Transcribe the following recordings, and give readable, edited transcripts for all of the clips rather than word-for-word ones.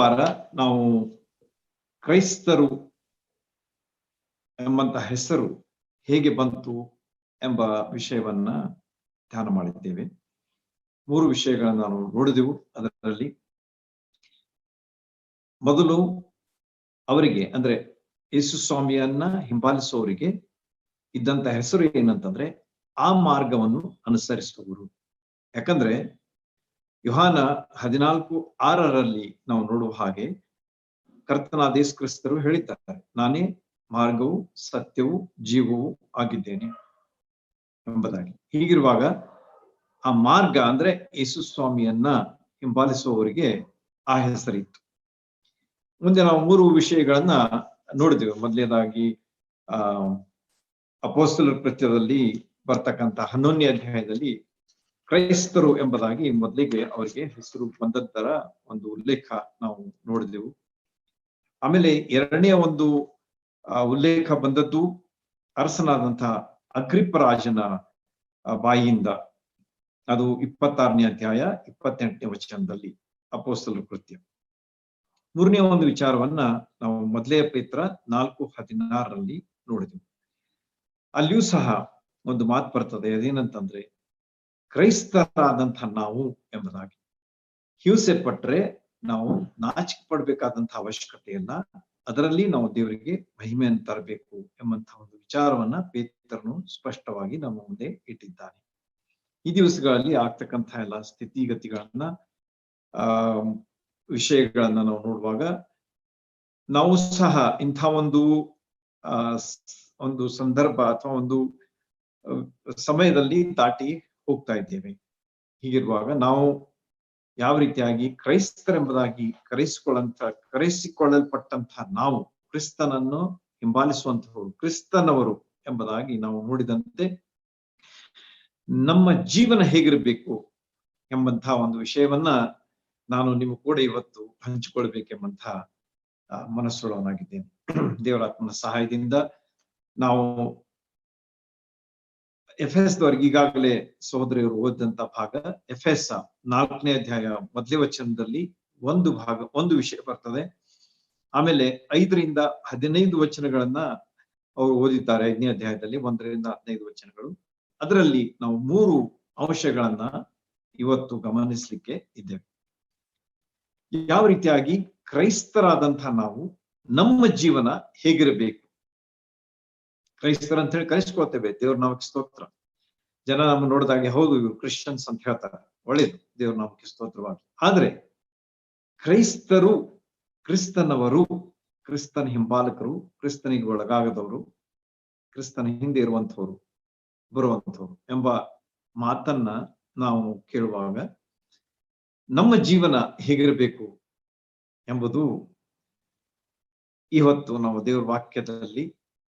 ವಾರ ನಾವು ಕ್ರೈಸ್ತರು ಎಂಬಂತಹ ಹೆಸರು ಹೇಗೆ ಬಂತು ಎಂಬ ವಿಷಯವನ್ನ ಧ್ಯಾನ ಮಾಡಿದ್ದೇವೆ. 3 ವಿಷಯಗಳನ್ನು ನಾವು ನೋಡಿದೆವು. ಅದರಲ್ಲಿ ಮೊದಲು ಅವರಿಗೆ ಅಂದ್ರೆ ಯೇಸು ಸ್ವಾಮಿಯನ್ನ ಹಿಂಬಾಲಿಸುವವರಿಗೆ ಇದ್ದಂತ ಹೆಸರು ಏನಂತಂದ್ರೆ ಆ ಮಾರ್ಗವನ್ನು ಅನುಸರಿಸುವವರು. ಯಾಕಂದ್ರೆ ಯೋಹಾನ 14:6 ನಾವು ನೋಡುವ ಹಾಗೆ ಕರ್ತನಾದ ಯೇಸು ಕ್ರಿಸ್ತರು ಹೇಳಿದ್ದಾರೆ, ನಾನೇ ಮಾರ್ಗವು ಸತ್ಯವೂ ಜೀವವೂ ಆಗಿದ್ದೇನೆ ಎಂಬುದಾಗಿ. ಹೀಗಿರುವಾಗ ಆ ಮಾರ್ಗ ಅಂದ್ರೆ ಯೇಸು ಸ್ವಾಮಿಯನ್ನ ಹಿಂಬಾಲಿಸುವವರಿಗೆ ಆ ಹೆಸರಿತ್ತು. ಮುಂದೆ ನಾವು 3 ವಿಷಯಗಳನ್ನ ನೋಡಿದೆವು. ಮೊದಲನೇದಾಗಿ ಅಪೊಸ್ತಲರ ಕೃತ್ಯದಲ್ಲಿ ಬರ್ತಕ್ಕಂಥ 11ನೇ ಅಧ್ಯಾಯದಲ್ಲಿ ಕ್ರೈಸ್ತರು ಎಂಬುದಾಗಿ ಮೊದಲಿಗೆ ಅವರಿಗೆ ಹೆಸರು ಬಂದದ್ದರ ಒಂದು ಉಲ್ಲೇಖ ನಾವು ನೋಡಿದೆವು. ಆಮೇಲೆ ಎರಡನೇ ಒಂದು ಉಲ್ಲೇಖ ಬಂದದ್ದು ಅರಸನಾದಂತಹ ಅಗ್ರಿಪ್ಪ ರಾಜನ ಬಾಯಿಯಿಂದ. ಅದು 26ನೇ ಅಧ್ಯಾಯ 28ನೇ ವಚನದಲ್ಲಿ ಅಪೊಸ್ತಲರ ಕೃತ್ಯ. 3ನೇ ಒಂದು ವಿಚಾರವನ್ನ ನಾವು ಮೊದಲೇ ಪೇತ್ರ 4:16 ನೋಡಿದೆವು. ಅಲ್ಲಿಯೂ ಸಹ ಒಂದು ಮಾತು ಬರ್ತದೆ, ಅದೇನಂತಂದ್ರೆ ಕ್ರೈಸ್ತರಾದಂತಹ ನಾವು ಎಂಬುದಾಗಿ. ಹಿಂಸೆ ಪಟ್ರೆ ನಾವು ನಾಚಿಕೆ ಪಡ್ಬೇಕಾದಂತಹ ಅವಶ್ಯಕತೆ ಇಲ್ಲ, ಅದರಲ್ಲಿ ನಾವು ದೇವರಿಗೆ ಮಹಿಮೆಯನ್ನು ತರಬೇಕು ಎಂಬಂತಹ ಒಂದು ವಿಚಾರವನ್ನ ಪೇತ್ರನು ಸ್ಪಷ್ಟವಾಗಿ ನಮ್ಮ ಮುಂದೆ ಇಟ್ಟಿದ್ದಾನೆ. ಈ ದಿವಸಗಳಲ್ಲಿ ಆಗ್ತಕ್ಕಂತಹ ಎಲ್ಲ ಸ್ಥಿತಿಗತಿಗಳನ್ನ ವಿಷಯಗಳನ್ನ ನಾವು ನೋಡುವಾಗ ನಾವು ಸಹ ಇಂಥ ಒಂದು ಸಂದರ್ಭ ಅಥವಾ ಒಂದು ಸಮಯದಲ್ಲಿ ದಾಟಿ ಹೋಗ್ತಾ ಇದ್ದೇವೆ. ಹೀಗಿರುವಾಗ ನಾವು ಯಾವ ರೀತಿಯಾಗಿ ಕ್ರೈಸ್ತರೆಂಬುದಾಗಿ ಕರೆಸಿಕೊಳ್ಳಲ್ಪಟ್ಟಂತಹ ನಾವು ಕ್ರಿಸ್ತನನ್ನು ಹಿಂಬಾಲಿಸುವಂತಹವರು, ಕ್ರಿಸ್ತನವರು ಎಂಬುದಾಗಿ ನಾವು ನೋಡಿದಂತೆ ನಮ್ಮ ಜೀವನ ಹೇಗಿರಬೇಕು ಎಂಬಂತಹ ಒಂದು ವಿಷಯವನ್ನ ನಾನು ನಿಮ್ಮ ಕೂಡ ಇವತ್ತು ಹಂಚಿಕೊಳ್ಬೇಕೆಂಬಂತಹ ಮನಸ್ಸುಳ್ಳವನಾಗಿದ್ದೇನೆ. ದೇವರಾತ್ಮನ ಸಹಾಯದಿಂದ ನಾವು ಎಫೆಸದವರೆಗೆ ಈಗಾಗಲೇ ಸಹೋದರಿಯರು ಓದಿದಂತ ಭಾಗ, ಎಫೆಸ 4ನೇ ಅಧ್ಯಾಯ ಮೊದಲನೇ ವಚನದಲ್ಲಿ ಒಂದು ವಿಷಯ ಬರ್ತದೆ. ಆಮೇಲೆ 5ರಿಂದ 15 ವಚನಗಳನ್ನ ಅವರು ಓದಿದ್ದಾರೆ. 5ನೇ ಅಧ್ಯಾಯದಲ್ಲಿ 1ರಿಂದ 15 ವಚನಗಳು. ಅದರಲ್ಲಿ ನಾವು 3 ಅಂಶಗಳನ್ನ ಇವತ್ತು ಗಮನಿಸ್ಲಿಕ್ಕೆ ಇದ್ದೇವೆ. ಯಾವ ರೀತಿಯಾಗಿ ಕ್ರೈಸ್ತರಾದಂತಹ ನಾವು ನಮ್ಮ ಜೀವನ ಹೇಗಿರಬೇಕು. ಕ್ರೈಸ್ತರ ಅಂತ ಹೇಳಿ ಕರೆಸ್ಕೊಳ್ತೇವೆ, ದೇವ್ರ ನಾಮಕ್ಕೆ ಸ್ತೋತ್ರ. ಜನ ನಮ್ಮ ನೋಡಿದಾಗೆ ಹೌದು ಇವರು ಕ್ರಿಶ್ಚಿಯನ್ಸ್ ಅಂತ ಹೇಳ್ತಾರೆ, ಒಳ್ಳೇದು, ದೇವ್ರ ನಾಮಕ್ಕೆ ಸ್ತೋತ್ರವಾಗಿ. ಆದ್ರೆ ಕ್ರೈಸ್ತರು, ಕ್ರಿಸ್ತನವರು, ಕ್ರಿಸ್ತನ ಹಿಂಬಾಲಕರು, ಕ್ರಿಸ್ತನಿಗೆ ಒಳಗಾಗದವರು, ಕ್ರಿಸ್ತನ ಹಿಂದೆ ಇರುವಂಥವ್ರು, ಬರುವಂಥವ್ರು ಎಂಬ ಮಾತನ್ನ ನಾವು ಕೇಳುವಾಗ ನಮ್ಮ ಜೀವನ ಹೇಗಿರಬೇಕು ಎಂಬುದು ಇವತ್ತು ನಾವು ದೇವರ ವಾಕ್ಯದಲ್ಲಿ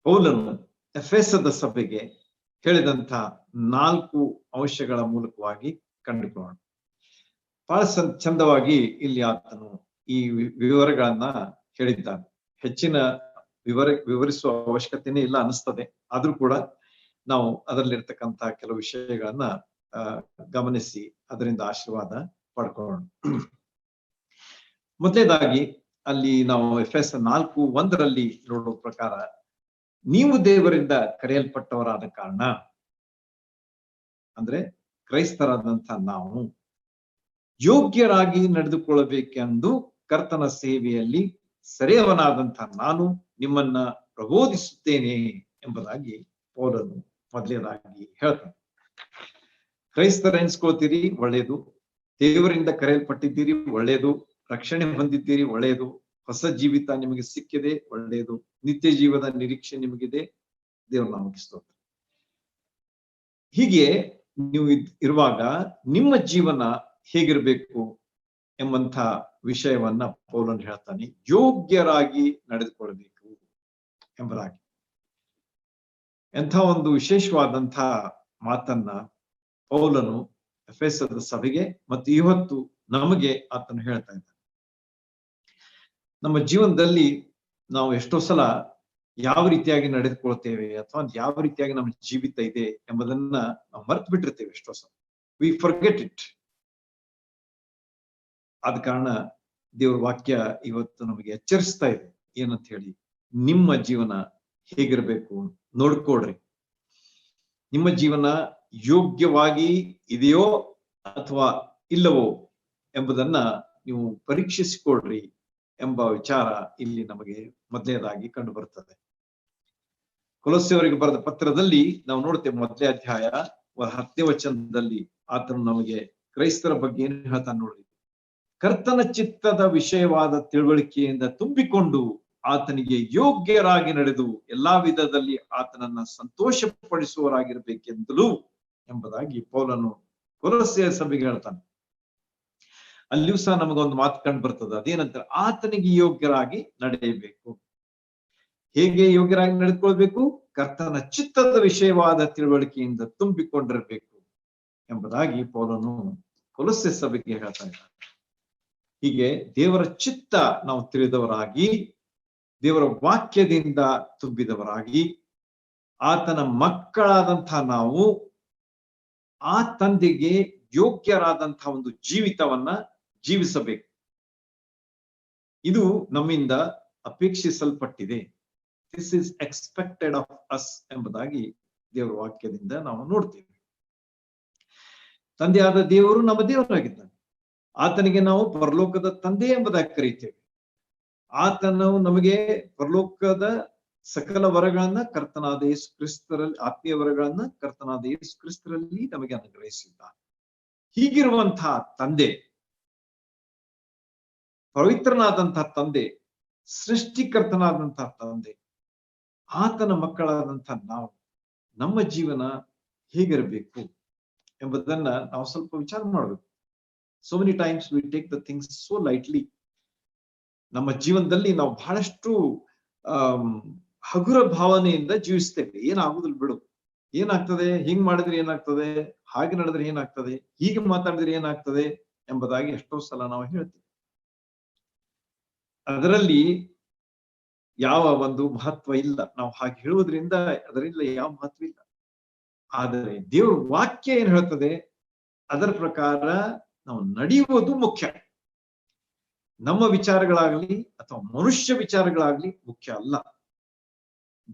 ಪೌಲನು ಎಫೆಸದ ಸಭೆಗೆ ಹೇಳಿದಂತ 4 ಅಂಶಗಳ ಮೂಲಕವಾಗಿ ಕಂಡುಕೊಳ್ಳೋಣ. ಬಹಳ ಚಂದವಾಗಿ ಇಲ್ಲಿ ಆತನು ಈ ವಿವರಗಳನ್ನ ಹೇಳಿದ್ದಾನೆ. ಹೆಚ್ಚಿನ ವಿವರಿಸುವ ಅವಶ್ಯಕತೆನೇ ಇಲ್ಲ ಅನಿಸ್ತದೆ. ಆದ್ರೂ ಕೂಡ ನಾವು ಅದರಲ್ಲಿರ್ತಕ್ಕಂತಹ ಕೆಲವು ವಿಷಯಗಳನ್ನ ಗಮನಿಸಿ ಅದರಿಂದ ಆಶೀರ್ವಾದ ಪಡ್ಕೊಳ್ಳೋಣ. ಮೊದಲನೇದಾಗಿ ಅಲ್ಲಿ ನಾವು ಎಫೆಸ 4:1 ನೋಡುವ ಪ್ರಕಾರ, ನೀವು ದೇವರಿಂದ ಕರೆಯಲ್ಪಟ್ಟವರಾದ ಕಾರಣ, ಅಂದ್ರೆ ಕ್ರೈಸ್ತರಾದಂಥ ನಾವು ಯೋಗ್ಯರಾಗಿ ನಡೆದುಕೊಳ್ಳಬೇಕೆಂದು ಕರ್ತನ ಸೇವೆಯಲ್ಲಿ ಸೆರೆಯವನಾದಂಥ ನಾನು ನಿಮ್ಮನ್ನ ಪ್ರಬೋಧಿಸುತ್ತೇನೆ ಎಂಬುದಾಗಿ ಪೌಲನು ಮೊದಲನೇದಾಗಿ ಹೇಳ್ತಾನೆ. ಕ್ರೈಸ್ತರ ಎನ್ಸ್ಕೊಳ್ತೀರಿ, ಒಳ್ಳೆಯದು. ದೇವರಿಂದ ಕರೆಯಲ್ಪಟ್ಟಿದ್ದೀರಿ, ಒಳ್ಳೆಯದು. ರಕ್ಷಣೆ ಹೊಂದಿದ್ದೀರಿ, ಒಳ್ಳೆಯದು. ಹೊಸ ಜೀವಿತ ನಿಮಗೆ ಸಿಕ್ಕಿದೆ, ಒಳ್ಳೆಯದು. ನಿತ್ಯ ಜೀವದ ನಿರೀಕ್ಷೆ ನಿಮಗಿದೆ, ದೇವರ ನಾಮಕ್ಕೆ ಸ್ತೋತ್ರ. ಹೀಗೆ ನೀವು ಇರುವಾಗ ನಿಮ್ಮ ಜೀವನ ಹೇಗಿರ್ಬೇಕು ಎಂಬಂಥ ವಿಷಯವನ್ನ ಪೌಲನು ಹೇಳ್ತಾನೆ. ಯೋಗ್ಯರಾಗಿ ನಡೆದುಕೊಳ್ಬೇಕು ಎಂಬುದಾಗಿ. ಎಂಥ ಒಂದು ವಿಶೇಷವಾದಂಥ ಮಾತನ್ನ ಪೌಲನು ಎಫೆಸದ ಸಭೆಗೆ ಮತ್ತು ಇವತ್ತು ನಮಗೆ ಆತನು ಹೇಳ್ತಾ ಇದ್ದಾನೆ. ನಮ್ಮ ಜೀವನದಲ್ಲಿ ನಾವು ಎಷ್ಟೋ ಸಲ ಯಾವ ರೀತಿಯಾಗಿ ನಡೆದುಕೊಳ್ತೇವೆ ಅಥವಾ ಯಾವ ರೀತಿಯಾಗಿ ನಮ್ಮ ಜೀವಿತ ಇದೆ ಎಂಬುದನ್ನ ನಾವು ಮರ್ತು ಬಿಟ್ಟಿರ್ತೇವೆ ಎಷ್ಟೋ ಸಲ. We forget it. ಆದ ಕಾರಣ ದೇವ್ರ ವಾಕ್ಯ ಇವತ್ತು ನಮಗೆ ಎಚ್ಚರಿಸ್ತಾ ಇದೆ. ಏನಂತ ಹೇಳಿ, ನಿಮ್ಮ ಜೀವನ ಹೇಗಿರ್ಬೇಕು ನೋಡ್ಕೊಡ್ರಿ. ನಿಮ್ಮ ಜೀವನ ಯೋಗ್ಯವಾಗಿ ಇದೆಯೋ ಅಥವಾ ಇಲ್ಲವೋ ಎಂಬುದನ್ನ ನೀವು ಪರೀಕ್ಷಿಸಿಕೊಡ್ರಿ ಎಂಬ ವಿಚಾರ ಇಲ್ಲಿ ನಮಗೆ ಮೊದಲನೇದಾಗಿ ಕಂಡು ಬರ್ತದೆ. ಕೊಲೊಸ್ಸೆಯವರಿಗೆ ಬರೆದ ಪತ್ರದಲ್ಲಿ ನಾವು ನೋಡ್ತೇವೆ, ಮೊದಲನೇ ಅಧ್ಯಾಯ 10ನೇ ವಚನದಲ್ಲಿ ಆತನು ನಮಗೆ ಕ್ರೈಸ್ತರ ಬಗ್ಗೆ ಏನು ಹೇಳ್ತಾನೆ ನೋಡ್ರಿ. ಕರ್ತನ ಚಿತ್ತದ ವಿಷಯವಾದ ತಿಳುವಳಿಕೆಯಿಂದ ತುಂಬಿಕೊಂಡು ಆತನಿಗೆ ಯೋಗ್ಯರಾಗಿ ನಡೆದು ಎಲ್ಲಾ ವಿಧದಲ್ಲಿ ಆತನನ್ನ ಸಂತೋಷಪಡಿಸುವವರಾಗಿರ್ಬೇಕೆಂದಲೂ ಎಂಬುದಾಗಿ ಪೌಲನು ಕೊಲೊಸ್ಸೆಯ ಸಭೆಗೆ ಹೇಳ್ತಾನೆ. ಅಲ್ಲಿಯೂ ಸಹ ನಮಗೊಂದು ಮಾತು ಕಂಡು ಬರ್ತದೆ. ಅದೇನಂತ, ಆತನಿಗೆ ಯೋಗ್ಯರಾಗಿ ನಡೆಯಬೇಕು. ಹೇಗೆ ಯೋಗ್ಯರಾಗಿ ನಡೆದುಕೊಳ್ಬೇಕು? ಕರ್ತನ ಚಿತ್ತದ ವಿಷಯವಾದ ತಿಳುವಳಿಕೆಯಿಂದ ತುಂಬಿಕೊಂಡಿರಬೇಕು ಎಂಬುದಾಗಿ ಪೌಲನು ಕೊಲೊಸ್ಸೆ ಸಭೆಗೆ ಹೇಳ್ತಾ ಇದ್ದಾನೆ. ಹೀಗೆ ದೇವರ ಚಿತ್ತ ನಾವು ತಿಳಿದವರಾಗಿ, ದೇವರ ವಾಕ್ಯದಿಂದ ತುಂಬಿದವರಾಗಿ, ಆತನ ಮಕ್ಕಳಾದಂತಹ ನಾವು ಆ ತಂದೆಗೆ ಯೋಗ್ಯರಾದಂತಹ ಒಂದು ಜೀವಿತವನ್ನ ಜೀವಿಸಬೇಕು. ಇದು ನಮ್ಮಿಂದ ಅಪೇಕ್ಷಿಸಲ್ಪಟ್ಟಿದೆ. This is expected of us ಎಂಬುದಾಗಿ ದೇವರ ವಾಕ್ಯದಿಂದ ನಾವು ನೋಡ್ತೇವೆ. ತಂದೆಯಾದ ದೇವರು ನಮ್ಮ ದೇವರಾಗಿದ್ದಾನೆ. ಆತನಿಗೆ ನಾವು ಪರಲೋಕದ ತಂದೆ ಎಂಬುದಾಗಿ ಕರೀತೇವೆ. ಆತನು ನಮಗೆ ಪರಲೋಕದ ಸಕಲ ವರಗಳನ್ನ ಕರ್ತನಾದ ಯೇಸು ಕ್ರಿಸ್ತರಲ್ಲಿ, ಆತ್ಮೀಯ ವರಗಳನ್ನ ಕರ್ತನಾದ ಯೇಸು ಕ್ರಿಸ್ತರಲ್ಲಿ ನಮಗೆ ಅನುಗ್ರಹಿಸಿದ್ದಾನೆ. ಹೀಗಿರುವಂತಹ ತಂದೆ, ಪವಿತ್ರನಾದಂತಹ ತಂದೆ, ಸೃಷ್ಟಿಕರ್ತನಾದಂತಹ ತಂದೆ, ಆತನ ಮಕ್ಕಳಾದಂತಹ ನಾವು, ನಮ್ಮ ಜೀವನ ಹೇಗಿರಬೇಕು ಎಂಬುದನ್ನ ನಾವು ಸ್ವಲ್ಪ ವಿಚಾರ ಮಾಡಬೇಕು. So many times we take the things so lightly. ನಮ್ಮ ಜೀವನದಲ್ಲಿ ನಾವು ಬಹಳಷ್ಟು ಹಗುರ ಭಾವನೆಯಿಂದ ಜೀವಿಸ್ತೇವೆ. ಏನಾಗುದಿಲ್ಲ ಬಿಡು, ಏನಾಗ್ತದೆ, ಹಿಂಗ್ ಮಾಡಿದ್ರೆ ಏನಾಗ್ತದೆ, ಹಾಗೆ ನಡೆದ್ರೆ ಏನಾಗ್ತದೆ, ಹೀಗೆ ಮಾತಾಡಿದ್ರೆ ಏನಾಗ್ತದೆ ಎಂಬುದಾಗಿ ಎಷ್ಟೋ ಸಲ ನಾವು ಹೇಳ್ತೇವೆ. ಅದರಲ್ಲಿ ಯಾವ ಒಂದು ಮಹತ್ವ ಇಲ್ಲ. ನಾವು ಹಾಗೆ ಹೇಳುವುದರಿಂದ ಅದರಿಂದ ಯಾವ ಮಹತ್ವ ಇಲ್ಲ. ಆದರೆ ದೇವ್ರ ವಾಕ್ಯ ಏನ್ ಹೇಳ್ತದೆ ಅದರ ಪ್ರಕಾರ ನಾವು ನಡೆಯುವುದು ಮುಖ್ಯ. ನಮ್ಮ ವಿಚಾರಗಳಾಗ್ಲಿ ಅಥವಾ ಮನುಷ್ಯ ವಿಚಾರಗಳಾಗ್ಲಿ ಮುಖ್ಯ ಅಲ್ಲ.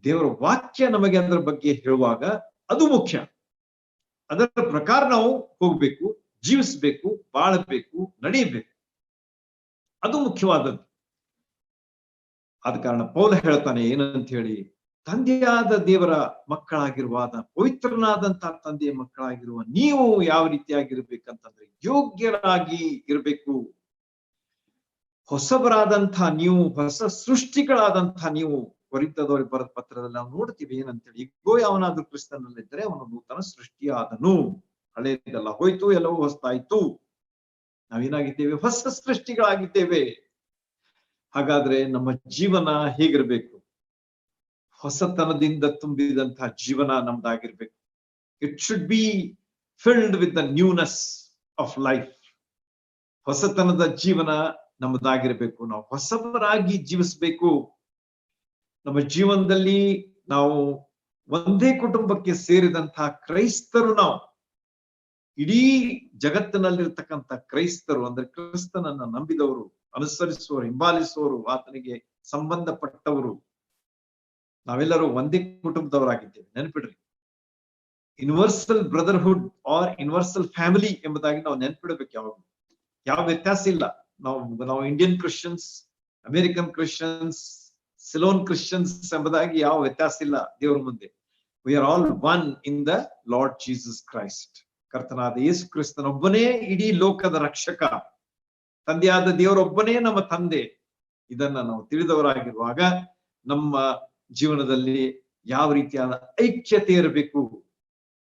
ದೇವರ ವಾಕ್ಯ ನಮಗೆ ಅದರ ಬಗ್ಗೆ ಹೇಳುವಾಗ ಅದು ಮುಖ್ಯ. ಅದರ ಪ್ರಕಾರ ನಾವು ಹೋಗ್ಬೇಕು, ಜೀವಿಸ್ಬೇಕು, ಬಾಳಬೇಕು, ನಡೆಯಬೇಕು. ಅದು ಮುಖ್ಯವಾದದ್ದು. ಆದ ಕಾರಣ ಪೌಲ ಹೇಳ್ತಾನೆ ಏನಂತ ಹೇಳಿ, ತಂದೆಯಾದ ದೇವರ ಮಕ್ಕಳಾಗಿರುವಾದ, ಪವಿತ್ರನಾದಂತಹ ತಂದೆಯ ಮಕ್ಕಳಾಗಿರುವ ನೀವು ಯಾವ ರೀತಿಯಾಗಿರ್ಬೇಕಂತಂದ್ರೆ ಯೋಗ್ಯರಾಗಿ ಇರಬೇಕು. ಹೊಸಬರಾದಂತಹ ನೀವು, ಹೊಸ ಸೃಷ್ಟಿಗಳಾದಂತಹ ನೀವು. ಕೊರಿಂಥದವರಿಗೆ ಬರೆದ ಪತ್ರದಲ್ಲಿ ನಾವು ನೋಡ್ತೀವಿ ಏನಂತೇಳಿ, ಇಗೋ ಯಾವನಾದ್ರೂ ಕ್ರಿಸ್ತನಲ್ಲಿದ್ದರೆ ಅವನು ನೂತನ ಸೃಷ್ಟಿಯಾದನು, ಹಳೆಯದೆಲ್ಲ ಹೋಯ್ತು, ಎಲ್ಲವೂ ಹೊಸತಾಯ್ತು. ನಾವೇನಾಗಿದ್ದೇವೆ? ಹೊಸ ಸೃಷ್ಟಿಗಳಾಗಿದ್ದೇವೆ. ಹಾಗಾದ್ರೆ ನಮ್ಮ ಜೀವನ ಹೇಗಿರ್ಬೇಕು? ಹೊಸತನದಿಂದ ತುಂಬಿದಂತಹ ಜೀವನ ನಮ್ದಾಗಿರ್ಬೇಕು. It should be filled with the newness of life. ಹೊಸತನದ ಜೀವನ ನಮ್ಮದಾಗಿರ್ಬೇಕು. ನಾವು ಹೊಸಬರಾಗಿ ಜೀವಿಸ್ಬೇಕು. ನಮ್ಮ ಜೀವನದಲ್ಲಿ ನಾವು ಒಂದೇ ಕುಟುಂಬಕ್ಕೆ ಸೇರಿದಂತಹ ಕ್ರೈಸ್ತರು. ನಾವು ಇಡೀ ಜಗತ್ತಿನಲ್ಲಿರ್ತಕ್ಕಂಥ ಕ್ರೈಸ್ತರು ಅಂದ್ರೆ ಕ್ರಿಸ್ತನನ್ನ ನಂಬಿದವರು, ಅನುಸರಿಸುವವರು, ಹಿಂಬಾಲಿಸುವವರು, ಆತನಿಗೆ ಸಂಬಂಧಪಟ್ಟವರು, ನಾವೆಲ್ಲರೂ ಒಂದೇ ಕುಟುಂಬದವರಾಗಿದ್ದೇವೆ. ನೆನಪಿಡ್ರಿ, universal brotherhood or universal family ಎಂಬುದಾಗಿ ನಾವು ನೆನಪಿಡಬೇಕು. ಯಾವಾಗ ಯಾವ ವ್ಯತ್ಯಾಸ ಇಲ್ಲ. ನಾವು Indian Christians, American Christians, Ceylon Christians ಎಂಬುದಾಗಿ ಯಾವ ವ್ಯತ್ಯಾಸ ಇಲ್ಲ ದೇವರ ಮುಂದೆ. We are all one in the Lord Jesus Christ. ಕರ್ತನಾದ ಯೇಸು ಕ್ರಿಸ್ತನೊಬ್ಬನೇ ಇಡೀ ಲೋಕದ ರಕ್ಷಕ. ತಂದೆಯಾದ ದೇವರೊಬ್ಬನೇ ನಮ್ಮ ತಂದೆ. ಇದನ್ನ ನಾವು ತಿಳಿದವರಾಗಿರುವಾಗ ನಮ್ಮ ಜೀವನದಲ್ಲಿ ಯಾವ ರೀತಿಯಾದ ಐಕ್ಯತೆ ಇರಬೇಕು,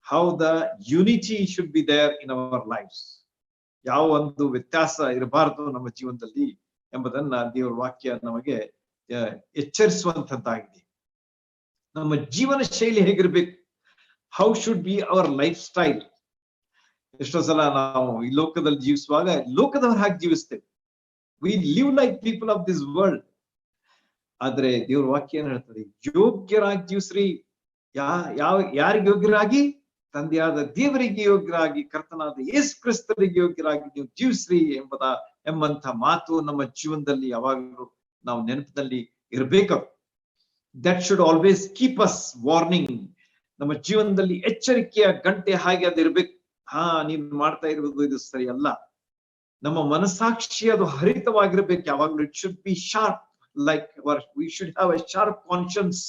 how the unity should be there in our lives, ಯಾವ ಒಂದು ವ್ಯತ್ಯಾಸ ಇರಬಾರದು ನಮ್ಮ ಜೀವನದಲ್ಲಿ ಎಂಬುದನ್ನ ದೇವರ ವಾಕ್ಯ ನಮಗೆ ಎಚ್ಚರಿಸುವಂತದ್ದಾಗಿದೆ. ನಮ್ಮ ಜೀವನ ಶೈಲಿ ಹೇಗಿರ್ಬೇಕು? How should be our life style? ಎಷ್ಟೋ ಸಲ ನಾವು ಈ ಲೋಕದಲ್ಲಿ ಜೀವಿಸುವಾಗ ಲೋಕದವರ ಹಾಗೆ ಜೀವಿಸ್ತೇವೆ. We live like people of this world. ಆದ್ರೆ ದೇವ್ರ ವಾಕ್ಯ ಏನ್ ಹೇಳ್ತದೆ? ಯೋಗ್ಯರಾಗಿ ಜೀವಿಸ್ರಿ. ಯಾರಿಗೆ ಯೋಗ್ಯರಾಗಿ? ತಂದೆಯಾದ ದೇವರಿಗೆ ಯೋಗ್ಯರಾಗಿ, ಕರ್ತನಾದ ಯೇಸು ಕ್ರಿಸ್ತರಿಗೆ ಯೋಗ್ಯರಾಗಿ ನೀವು ಜೀವಿಸ್ರಿ ಎಂಬುದ ಎಂಬಂತ ಮಾತು ನಮ್ಮ ಜೀವನದಲ್ಲಿ ಯಾವಾಗಲೂ ನಾವು ನೆನಪಿನಲ್ಲಿ ಇರಬೇಕು. That should always keep us warning. ನಮ್ಮ ಜೀವನದಲ್ಲಿ ಎಚ್ಚರಿಕೆಯ ಗಂಟೆ ಹಾಗೆ ಅದು ಇರ್ಬೇಕು. ನೀನ್ ಮಾಡ್ತಾ ಇರುವುದು ಇದು ಸರಿ ಅಲ್ಲ. ನಮ್ಮ ಮನಸ್ಸಾಕ್ಷಿ ಅದು ಹರಿತವಾಗಿರ್ಬೇಕು ಯಾವಾಗ್ಲೂ. It should B sharp, like we should have A sharp conscience.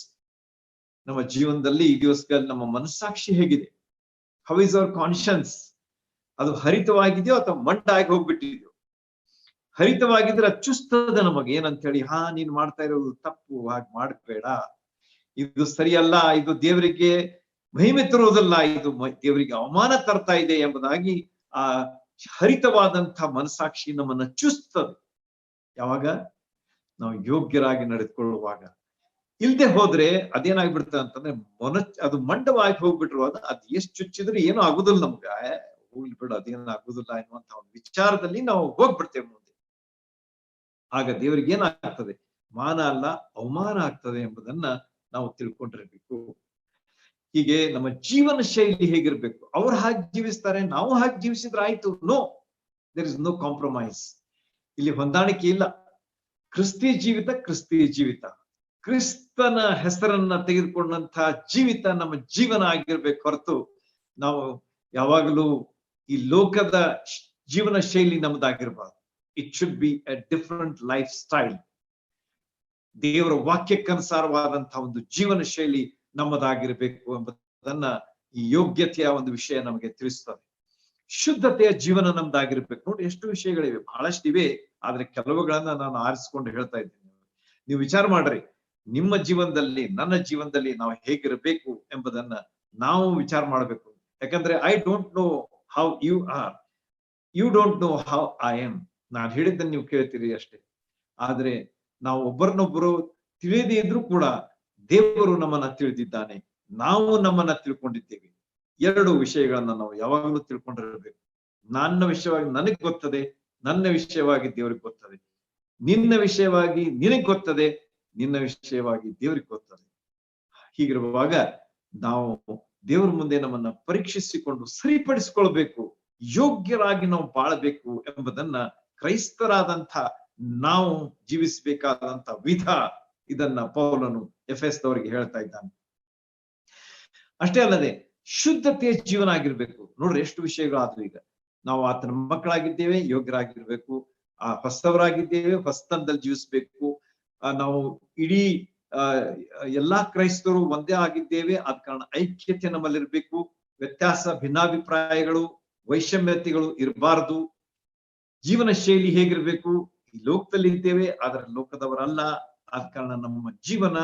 ನಮ್ಮ ಜೀವನದಲ್ಲಿ ಈ ದಿವಸಗಳಲ್ಲಿ ನಮ್ಮ ಮನಸ್ಸಾಕ್ಷಿ ಹೇಗಿದೆ? How is our conscience? ಅದು ಹರಿತವಾಗಿದೆಯೋ ಅಥವಾ ಮಂಡಾಗಿ ಹೋಗ್ಬಿಟ್ಟಿದೆಯೋ? ಹರಿತವಾಗಿದ್ರೆ ಚುಸ್ತದ ನಮಗೆ ಏನಂತ ಹೇಳಿ, ನೀನ್ ಮಾಡ್ತಾ ಇರೋದು ತಪ್ಪು, ಹಾಗೆ ಮಾಡಬೇಡ, ಇದು ಸರಿಯಲ್ಲ, ಇದು ದೇವರಿಗೆ ಮಹಿಮೆ ತರುವುದಲ್ಲ, ಇದು ದೇವರಿಗೆ ಅವಮಾನ ತರ್ತಾ ಇದೆ ಎಂಬುದಾಗಿ ಆ ಹರಿತವಾದಂಥ ಮನಸ್ಸಾಕ್ಷಿ ನಮ್ಮನ್ನ ಚುಸ್ತದೆ. ಯಾವಾಗ? ನಾವು ಯೋಗ್ಯರಾಗಿ ನಡೆದುಕೊಳ್ಳುವಾಗ. ಇಲ್ದೆ ಹೋದ್ರೆ ಅದೇನಾಗ್ಬಿಡ್ತದೆ ಅಂತಂದ್ರೆ ಅದು ಮಂಡವಾಗಿ ಹೋಗ್ಬಿಟ್ಟಿರುವಾಗ ಅದು ಎಷ್ಟು ಚುಚ್ಚಿದ್ರೆ ಏನೂ ಆಗುದಿಲ್ಲ ನಮ್ಗ. ಹೋಗ್ಲಿ ಬಿಡು, ಅದೇನು ಆಗುದಿಲ್ಲ ಎನ್ನುವಂತ ಒಂದು ವಿಚಾರದಲ್ಲಿ ನಾವು ಹೋಗ್ಬಿಡ್ತೇವೆ ಮುಂದೆ. ಆಗ ದೇವರಿಗೆ ಏನಾಗ್ತದೆ? ಮಾನ ಅಲ್ಲ, ಅವಮಾನ ಆಗ್ತದೆ ಎಂಬುದನ್ನ ನಾವು ತಿಳ್ಕೊಂಡಿರ್ಬೇಕು. ಹೀಗೆ ನಮ್ಮ ಜೀವನ ಶೈಲಿ ಹೇಗಿರ್ಬೇಕು? ಅವ್ರು ಹಾಗೆ ಜೀವಿಸ್ತಾರೆ, ನಾವು ಹಾಗೆ ಜೀವಿಸಿದ್ರೆ ಆಯ್ತು. No, there is no compromise. ಇಲ್ಲಿ ಹೊಂದಾಣಿಕೆ ಇಲ್ಲ. ಕ್ರಿಸ್ತಿ ಜೀವಿತ ಕ್ರಿಸ್ತಿ ಜೀವಿತ, ಕ್ರಿಸ್ತನ ಹೆಸರನ್ನ ತೆಗೆದುಕೊಂಡಂತ ಜೀವಿತ ನಮ್ಮ ಜೀವನ ಆಗಿರ್ಬೇಕು ಹೊರತು ನಾವು ಯಾವಾಗಲೂ ಈ ಲೋಕದ ಜೀವನ ಶೈಲಿ ನಮ್ದಾಗಿರ್ಬಾರ್ದು. It should be a different life style. ದೇವರ ವಾಕ್ಯಕ್ಕನುಸಾರವಾದಂತಹ ಒಂದು ಜೀವನ ಶೈಲಿ ನಮ್ಮದಾಗಿರ್ಬೇಕು ಎಂಬುದನ್ನ ಈ ಯೋಗ್ಯತೆಯ ಒಂದು ವಿಷಯ ನಮಗೆ ತಿಳಿಸ್ತದೆ. ಶುದ್ಧತೆಯ ಜೀವನ ನಮ್ದಾಗಿರ್ಬೇಕು. ನೋಡಿ, ಎಷ್ಟು ವಿಷಯಗಳಿವೆ, ಬಹಳಷ್ಟಿವೆ. ಆದ್ರೆ ಕೆಲವುಗಳನ್ನ ನಾನು ಆರಿಸಿಕೊಂಡು ಹೇಳ್ತಾ ಇದ್ದೀನಿ. ನೀವು ವಿಚಾರ ಮಾಡ್ರಿ, ನಿಮ್ಮ ಜೀವನದಲ್ಲಿ, ನನ್ನ ಜೀವನದಲ್ಲಿ ನಾವು ಹೇಗಿರಬೇಕು ಎಂಬುದನ್ನ ನಾವು ವಿಚಾರ ಮಾಡಬೇಕು. ಯಾಕಂದ್ರೆ I don't know how you are, you don't know how I am. ನಾನು ಹೇಳಿದ್ದನ್ನು ನೀವು ಕೇಳ್ತೀರಿ ಅಷ್ಟೇ. ಆದ್ರೆ ನಾವು ಒಬ್ಬರನ್ನೊಬ್ಬರು ತಿಳಿಯದೇ ಇದ್ರೂ ಕೂಡ ದೇವರು ನಮ್ಮನ್ನ ತಿಳಿದಿದ್ದಾನೆ, ನಾವು ನಮ್ಮನ್ನ ತಿಳ್ಕೊಂಡಿದ್ದೇವೆ. ಎರಡು ವಿಷಯಗಳನ್ನ ನಾವು ಯಾವಾಗಲೂ ತಿಳ್ಕೊಂಡಿರಬೇಕು. ನನ್ನ ವಿಷಯವಾಗಿ ನನಗ್ ಗೊತ್ತದೆ, ನನ್ನ ವಿಷಯವಾಗಿ ದೇವ್ರಿಗೆ ಗೊತ್ತದೆ. ನಿನ್ನ ವಿಷಯವಾಗಿ ನಿನಗ್ ಗೊತ್ತದೆ, ನಿನ್ನ ವಿಷಯವಾಗಿ ದೇವ್ರಿಗೆ ಗೊತ್ತದೆ. ಹೀಗಿರುವಾಗ ನಾವು ದೇವರ ಮುಂದೆ ನಮ್ಮನ್ನ ಪರೀಕ್ಷಿಸಿಕೊಂಡು ಸರಿಪಡಿಸಿಕೊಳ್ಬೇಕು, ಯೋಗ್ಯರಾಗಿ ನಾವು ಬಾಳಬೇಕು ಎಂಬುದನ್ನ ಕ್ರೈಸ್ತರಾದಂಥ ನಾವು ಜೀವಿಸಬೇಕಾದಂತ ವಿಧ, ಇದನ್ನ ಪೌಲನು ಎಫೆಸದವರಿಗೆ ಹೇಳ್ತಾ ಇದ್ದಾನೆ. ಅಷ್ಟೇ ಅಲ್ಲದೆ ಶುದ್ಧತೆಯ ಜೀವನ ಆಗಿರ್ಬೇಕು. ನೋಡ್ರಿ, ಎಷ್ಟು ವಿಷಯಗಳಾದ್ರೂ ಈಗ ನಾವು ಆತನ ಮಕ್ಕಳಾಗಿದ್ದೇವೆ, ಯೋಗ್ಯರಾಗಿರ್ಬೇಕು. ಹೊಸವರಾಗಿದ್ದೇವೆ, ಹೊಸತನದಲ್ಲಿ ಜೀವಿಸ್ಬೇಕು. ನಾವು ಇಡೀ ಎಲ್ಲಾ ಕ್ರೈಸ್ತರು ಒಂದೇ ಆಗಿದ್ದೇವೆ, ಆದ ಕಾರಣ ಐಕ್ಯತೆ ನಮ್ಮಲ್ಲಿರ್ಬೇಕು. ವ್ಯತ್ಯಾಸ, ಭಿನ್ನಾಭಿಪ್ರಾಯಗಳು, ವೈಷಮ್ಯತೆಗಳು ಇರಬಾರ್ದು. ಜೀವನ ಶೈಲಿ ಹೇಗಿರ್ಬೇಕು? ಈ ಲೋಕದಲ್ಲಿ ಇದ್ದೇವೆ, ಆದ್ರೆ ಲೋಕದವರಲ್ಲ. ಆದ ಕಾರಣ ನಮ್ಮ ಜೀವನ,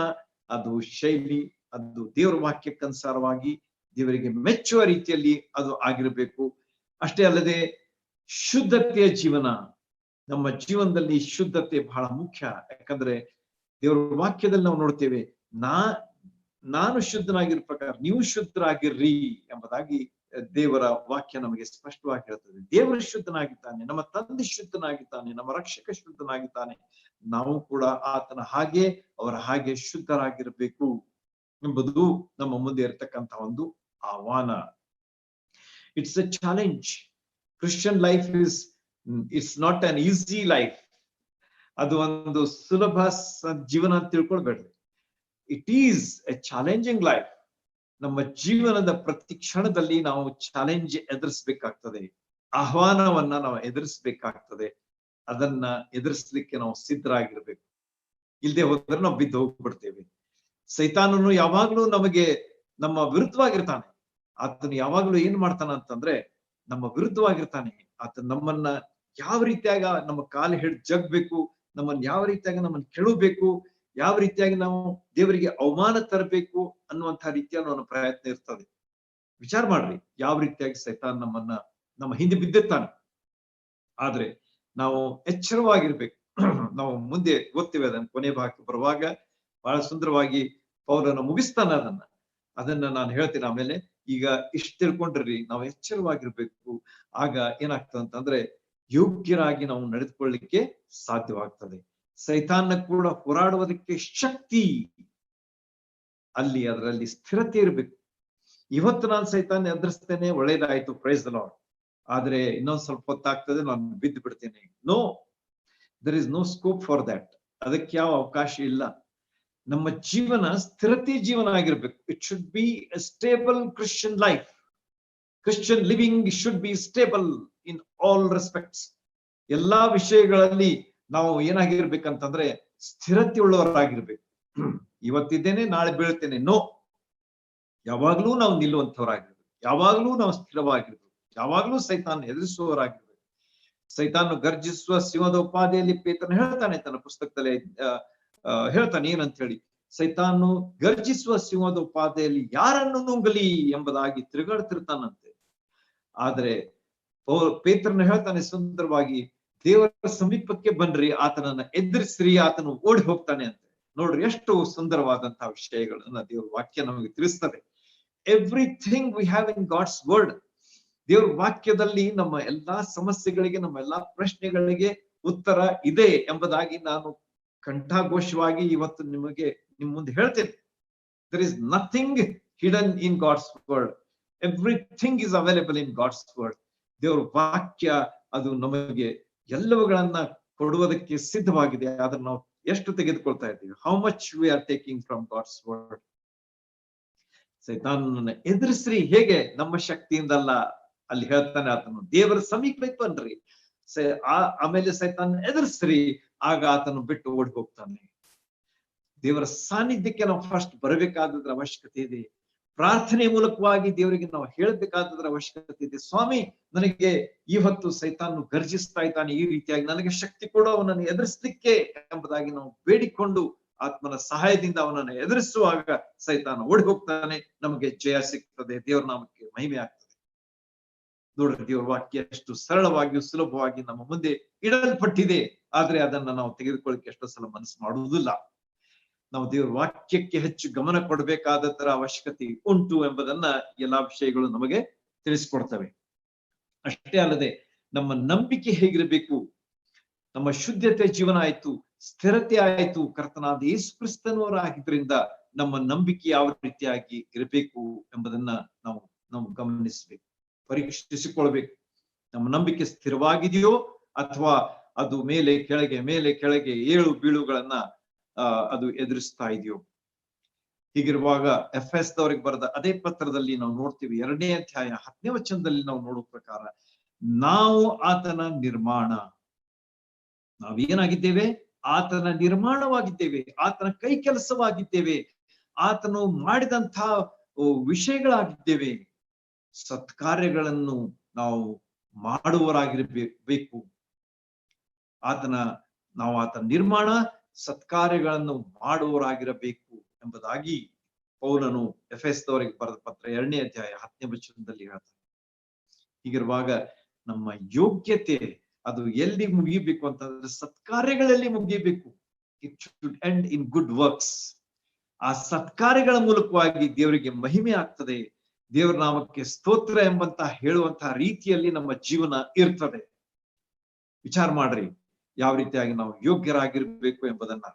ಅದು ಶೈಲಿ, ಅದು ದೇವರ ವಾಕ್ಯಕ್ಕನುಸಾರವಾಗಿ ದೇವರಿಗೆ ಮೆಚ್ಚುವ ರೀತಿಯಲ್ಲಿ ಅದು ಆಗಿರಬೇಕು. ಅಷ್ಟೇ ಅಲ್ಲದೆ ಶುದ್ಧತೆಯ ಜೀವನ, ನಮ್ಮ ಜೀವನದಲ್ಲಿ ಶುದ್ಧತೆ ಬಹಳ ಮುಖ್ಯ. ಯಾಕಂದ್ರೆ ದೇವರ ವಾಕ್ಯದಲ್ಲಿ ನಾವು ನೋಡ್ತೇವೆ, ನಾನು ಶುದ್ಧನಾಗಿರೋ ಪ್ರಕಾರ ನೀವು ಶುದ್ಧರಾಗಿರ್ರಿ ಎಂಬುದಾಗಿ ದೇವರ ವಾಕ್ಯ ನಮಗೆ ಸ್ಪಷ್ಟವಾಗಿ ಹೇಳ್ತದೆ. ದೇವರು ಶುದ್ಧನಾಗಿದ್ದಾನೆ, ನಮ್ಮ ತಂದೆ ಶುದ್ಧನಾಗಿದ್ದಾನೆ, ನಮ್ಮ ರಕ್ಷಕ ಶುದ್ಧನಾಗಿದ್ದಾನೆ. ನಾವು ಕೂಡ ಆತನ ಹಾಗೆ, ಅವರ ಹಾಗೆ ಶುದ್ಧರಾಗಿರ್ಬೇಕು ಎಂಬುದು ನಮ್ಮ ಮುಂದೆ ಇರತಕ್ಕಂತಹ ಒಂದು ಆಹ್ವಾನ. It's a challenge. Christian life it's not an easy life. ಅದು ಒಂದು ಸುಲಭ ಜೀವನ ಅಂತ ತಿಳ್ಕೊಳ್ಬೇಡ್ರಿ. It is a challenging life. ನಮ್ಮ ಜೀವನದ ಪ್ರತಿ ಕ್ಷಣದಲ್ಲಿ ನಾವು ಚಾಲೆಂಜ್ ಎದುರಿಸಬೇಕಾಗ್ತದೆ, ಆಹ್ವಾನವನ್ನ ನಾವು ಎದುರಿಸಬೇಕಾಗ್ತದೆ. ಅದನ್ನ ಎದುರಿಸಲಿಕ್ಕೆ ನಾವು ಸಿದ್ಧರಾಗಿರ್ಬೇಕು. ಇಲ್ಲದೆ ಹೋದ್ರೆ ನಾವು ಬಿದ್ದು ಹೋಗ್ಬಿಡ್ತೇವೆ. ಸೈತಾನನು ಯಾವಾಗ್ಲೂ ನಮಗೆ ನಮ್ಮ ವಿರುದ್ಧವಾಗಿರ್ತಾನೆ. ಆತನು ಯಾವಾಗ್ಲೂ ಏನ್ ಮಾಡ್ತಾನ ಅಂತಂದ್ರೆ ನಮ್ಮ ವಿರುದ್ಧವಾಗಿರ್ತಾನೆ. ಆತ ನಮ್ಮನ್ನ ಯಾವ ರೀತಿಯಾಗ ನಮ್ಮ ಕಾಲು ಹಿಡಿದು ಜಗ್ಬೇಕು, ನಮ್ಮನ್ನ ಯಾವ ರೀತಿಯಾಗ ನಮ್ಮನ್ನ ಕೆಳಬೇಕು, ಯಾವ ರೀತಿಯಾಗಿ ನಾವು ದೇವರಿಗೆ ಅವಮಾನ ತರಬೇಕು ಅನ್ನುವಂತಹ ರೀತಿಯ ಅವನ ಪ್ರಯತ್ನ ಇರ್ತದೆ. ವಿಚಾರ ಮಾಡ್ರಿ, ಯಾವ ರೀತಿಯಾಗಿ ಸೈತಾನ್ ನಮ್ಮ ಹಿಂದೆ ಬಿದ್ದಿರ್ತಾನೆ. ಆದ್ರೆ ನಾವು ಎಚ್ಚರವಾಗಿರ್ಬೇಕು. ನಾವು ಮುಂದೆ ಓದ್ತೇವೆ ಅದನ್ನ, ಕೊನೆ ಭಾಗಕ್ಕೆ ಬರುವಾಗ ಬಹಳ ಸುಂದರವಾಗಿ ಪೌಲನು ಮುಗಿಸ್ತಾನ ಅದನ್ನ ನಾನು ಹೇಳ್ತೀನಿ ಆಮೇಲೆ. ಈಗ ಇಷ್ಟು ತಿಳ್ಕೊಂಡ್ರಿ, ನಾವು ಎಚ್ಚರವಾಗಿರ್ಬೇಕು. ಆಗ ಏನಾಗ್ತದೆ ಅಂತಂದ್ರೆ ಯೋಗ್ಯರಾಗಿ ನಾವು ನಡೆದುಕೊಳ್ಳಿಕ್ಕೆ ಸಾಧ್ಯವಾಗ್ತದೆ. ಸೈತಾನ ಕೂಡ ಹೋರಾಡುವುದಕ್ಕೆ ಶಕ್ತಿ ಅದರಲ್ಲಿ ಸ್ಥಿರತೆ ಇರ್ಬೇಕು. ಇವತ್ತು ನಾನು ಸೈತಾನ್ ಎದುರಿಸ್ತೇನೆ, ಒಳ್ಳೇದಾಯ್ತು, ಪ್ರೈಸ್ ದ ಲಾರ್ಡ್. ಆದ್ರೆ ಇನ್ನೊಂದ್ ಸ್ವಲ್ಪ ಹೊತ್ತಾಗ್ತದೆ, ನಾನು ಬಿದ್ದು ಬಿಡ್ತೇನೆ. No, there is no scope for that. ಅದಕ್ಕೆ ಯಾವ ಅವಕಾಶ ಇಲ್ಲ. ನಮ್ಮ ಜೀವನ ಸ್ಥಿರತೆ ಜೀವನ ಆಗಿರ್ಬೇಕು. It should be a stable Christian life. Christian living should be stable in all respects. ಎಲ್ಲಾ ವಿಷಯಗಳಲ್ಲಿ ನಾವು ಏನಾಗಿರ್ಬೇಕಂತಂದ್ರೆ ಸ್ಥಿರತೆ ಉಳ್ಳವರಾಗಿರ್ಬೇಕು. ಇವತ್ತಿದ್ದೇನೆ ನಾಳೆ ಬೀಳ್ತೇನೆ, ನೋ. ಯಾವಾಗ್ಲೂ ನಾವು ನಿಲ್ಲುವಂತವರಾಗಿರ್ಬೇಕು, ಯಾವಾಗ್ಲೂ ನಾವು ಸ್ಥಿರವಾಗಿರ್ಬೇಕು, ಯಾವಾಗ್ಲೂ ಸೈತಾನ್ ಎದುರಿಸುವವರಾಗಿರ್ಬೇಕು. ಸೈತಾನ್ ಗರ್ಜಿಸುವ ಸಿಂಹದ ಉಪಾಧಿಯಲ್ಲಿ ಪೇತ್ರನು ಹೇಳ್ತಾನೆ, ತನ್ನ ಪುಸ್ತಕದಲ್ಲಿ ಹೇಳ್ತಾನೆ ಏನಂತ ಹೇಳಿ, ಸೈತಾನು ಗರ್ಜಿಸುವ ಸಿಂಹದ ಉಪಾಧಿಯಲ್ಲಿ ಯಾರನ್ನು ನುಂಗಲಿ ಎಂಬುದಾಗಿ ತಿರುಗಾಡ್ತಿರ್ತಾನಂತೆ. ಆದ್ರೆ ಪೇತ್ರನು ಹೇಳ್ತಾನೆ ಸುಂದರವಾಗಿ, ದೇವರ ಸಮೀಪಕ್ಕೆ ಬನ್ರಿ, ಆತನನ್ನ ಎದುರಿಸ್ರಿ, ಆತನು ಓಡಿ ಹೋಗ್ತಾನೆ ಅಂತ. ನೋಡ್ರಿ ಎಷ್ಟು ಸುಂದರವಾದಂತಹ ವಿಷಯಗಳನ್ನ ದೇವರ ವಾಕ್ಯ ನಮಗೆ ತಿಳಿಸ್ತದೆ. Everything we have in God's word. ದೇವ್ರ ವಾಕ್ಯದಲ್ಲಿ ನಮ್ಮ ಎಲ್ಲಾ ಸಮಸ್ಯೆಗಳಿಗೆ, ನಮ್ಮ ಎಲ್ಲಾ ಪ್ರಶ್ನೆಗಳಿಗೆ ಉತ್ತರ ಇದೆ ಎಂಬುದಾಗಿ ನಾನು ಕಂಠಾಘೋಷವಾಗಿ ಇವತ್ತು ನಿಮ್ ಮುಂದೆ ಹೇಳ್ತೇನೆ. There is nothing hidden in God's word. Everything is available in God's word. ದೇವ್ರ ವಾಕ್ಯ ಅದು ನಮಗೆ ಎಲ್ಲವುಗಳನ್ನ ಕೊಡುವುದಕ್ಕೆ ಸಿದ್ಧವಾಗಿದೆ. ಅದನ್ನು ನಾವು ಎಷ್ಟು ತೆಗೆದುಕೊಳ್ತಾ ಇದ್ದೀವಿ? How much we are taking from God's word. ಸೈತಾನನ ಎದುರಿಸ್ರಿ. ಹೇಗೆ? ನಮ್ಮ ಶಕ್ತಿಯಿಂದಲ್ಲ. ಅಲ್ಲಿ ಹೇಳ್ತಾನೆ ಆತನು ದೇವರ ಸಮೀಪಕ್ಕೆ ಬನ್ರಿ, ಆಮೇಲೆ ಸೈತಾನ್ ಎದುರಿಸ್ರಿ, ಆಗ ಆತನು ಬಿಟ್ಟು ಓಡಿ ಹೋಗ್ತಾನೆ. ದೇವರ ಸಾನ್ನಿಧ್ಯಕ್ಕೆ ನಾವು ಫಸ್ಟ್ ಬರಬೇಕಾದದ್ರ ಅವಶ್ಯಕತೆ ಇದೆ. ಪ್ರಾರ್ಥನೆ ಮೂಲಕವಾಗಿ ದೇವರಿಗೆ ನಾವು ಹೇಳಬೇಕಾದದ್ರ ಅವಶ್ಯಕತೆ ಇದೆ. ಸ್ವಾಮಿ, ನನಗೆ ಈ ಹೊತ್ತು ಸೈತಾನು ಗರ್ಜಿಸ್ತಾ ಇದ್ದಾನೆ, ಈ ರೀತಿಯಾಗಿ ನನಗೆ ಶಕ್ತಿ ಕೊಡು ಅವನನ್ನು ಎದುರಿಸಲಿಕ್ಕೆ ಎಂಬುದಾಗಿ ನಾವು ಬೇಡಿಕೊಂಡು ಆತ್ಮನ ಸಹಾಯದಿಂದ ಅವನನ್ನು ಎದುರಿಸುವಾಗ ಸೈತಾನ ಓಡಿ ಹೋಗ್ತಾನೆ, ನಮಗೆ ಜಯ ಸಿಗ್ತದೆ, ದೇವರ ನಾಮಕ್ಕೆ ಮಹಿಮೆ ಆಗ್ತದೆ. ನೋಡ್ರಿ, ದೇವರ ವಾಕ್ಯ ಎಷ್ಟು ಸರಳವಾಗಿಯೂ ಸುಲಭವಾಗಿ ನಮ್ಮ ಮುಂದೆ ಇಡಲ್ಪಟ್ಟಿದೆ. ಆದ್ರೆ ಅದನ್ನ ನಾವು ತೆಗೆದುಕೊಳ್ಳಿಕ್ಕೆ ಎಷ್ಟೋ ಸಲ ಮನಸ್ಸು ಮಾಡುವುದಿಲ್ಲ. ನಾವು ದೇವರ ವಾಕ್ಯಕ್ಕೆ ಹೆಚ್ಚು ಗಮನ ಕೊಡಬೇಕಾದದರ ಅವಶ್ಯಕತೆ ಉಂಟು ಎಂಬುದನ್ನ ಎಲ್ಲಾ ವಿಷಯಗಳು ನಮಗೆ ತಿಳಿಸ್ಕೊಡ್ತವೆ. ಅಷ್ಟೇ ಅಲ್ಲದೆ ನಮ್ಮ ನಂಬಿಕೆ ಹೇಗಿರಬೇಕು, ನಮ್ಮ ಶುದ್ಧತೆ ಜೀವನ ಆಯ್ತು, ಸ್ಥಿರತೆ ಆಯ್ತು, ಕರ್ತನಾದ ಯೇಸು ಕ್ರಿಸ್ತನವರಾಗಿದ್ರಿಂದ ನಮ್ಮ ನಂಬಿಕೆ ಯಾವ ರೀತಿಯಾಗಿ ಇರಬೇಕು ಎಂಬುದನ್ನ ನಾವು ಗಮನಿಸಬೇಕು, ಪರೀಕ್ಷಿಸಿಕೊಳ್ಬೇಕು. ನಮ್ಮ ನಂಬಿಕೆ ಸ್ಥಿರವಾಗಿದೆಯೋ ಅಥವಾ ಅದು ಮೇಲೆ ಕೆಳಗೆ ಏಳು ಬೀಳುಗಳನ್ನ ಅದು ಎದುರಿಸ್ತಾ ಇದೆಯೋ. ಹೀಗಿರುವಾಗ ಎಫೆಸ್ ದವರಿಗೆ ಬರೆದ ಅದೇ ಪತ್ರದಲ್ಲಿ ನಾವು ನೋಡ್ತೀವಿ, 2ನೇ ಅಧ್ಯಾಯ 10ನೇ ವಚನದಲ್ಲಿ ನಾವು ನೋಡುವ ಪ್ರಕಾರ, ನಾವು ಆತನ ನಿರ್ಮಾಣ. ನಾವೇನಾಗಿದ್ದೇವೆ? ಆತನ ನಿರ್ಮಾಣವಾಗಿದ್ದೇವೆ, ಆತನ ಕೈ ಕೆಲಸವಾಗಿದ್ದೇವೆ, ಆತನು ಮಾಡಿದಂತಹ ವಿಷಯಗಳಾಗಿದ್ದೇವೆ. ಸತ್ಕಾರ್ಯಗಳನ್ನು ನಾವು ಮಾಡುವವರಾಗಿರ್ಬೇಕು. ನಾವು ಆತನ ನಿರ್ಮಾಣ, ಸತ್ಕಾರ್ಯಗಳನ್ನು ಮಾಡುವವರಾಗಿರಬೇಕು ಎಂಬುದಾಗಿ ಪೌಲನು ಎಫೆಸದವರಿಗೆ ಬರೆದ ಪತ್ರ 2ನೇ ಅಧ್ಯಾಯ 10ನೇ ವಚನದಲ್ಲಿ ಹೇಳ್ತಾನೆ. ಹೀಗಿರುವಾಗ ನಮ್ಮ ಯೋಗ್ಯತೆ ಅದು ಎಲ್ಲಿ ಮುಗಿಬೇಕು ಅಂತಂದ್ರೆ ಸತ್ಕಾರ್ಯಗಳಲ್ಲಿ ಮುಗಿಬೇಕು. It should end in good works. ಆ ಸತ್ಕಾರ್ಯಗಳ ಮೂಲಕವಾಗಿ ದೇವರಿಗೆ ಮಹಿಮೆ ಆಗ್ತದೆ, ದೇವರ ನಾಮಕ್ಕೆ ಸ್ತೋತ್ರ ಎಂಬಂತ ಹೇಳುವಂತಹ ರೀತಿಯಲ್ಲಿ ನಮ್ಮ ಜೀವನ ಇರ್ತದೆ. ವಿಚಾರ ಮಾಡ್ರಿ, ಯಾವ ರೀತಿಯಾಗಿ ನಾವು ಯೋಗ್ಯರಾಗಿರ್ಬೇಕು ಎಂಬುದನ್ನ.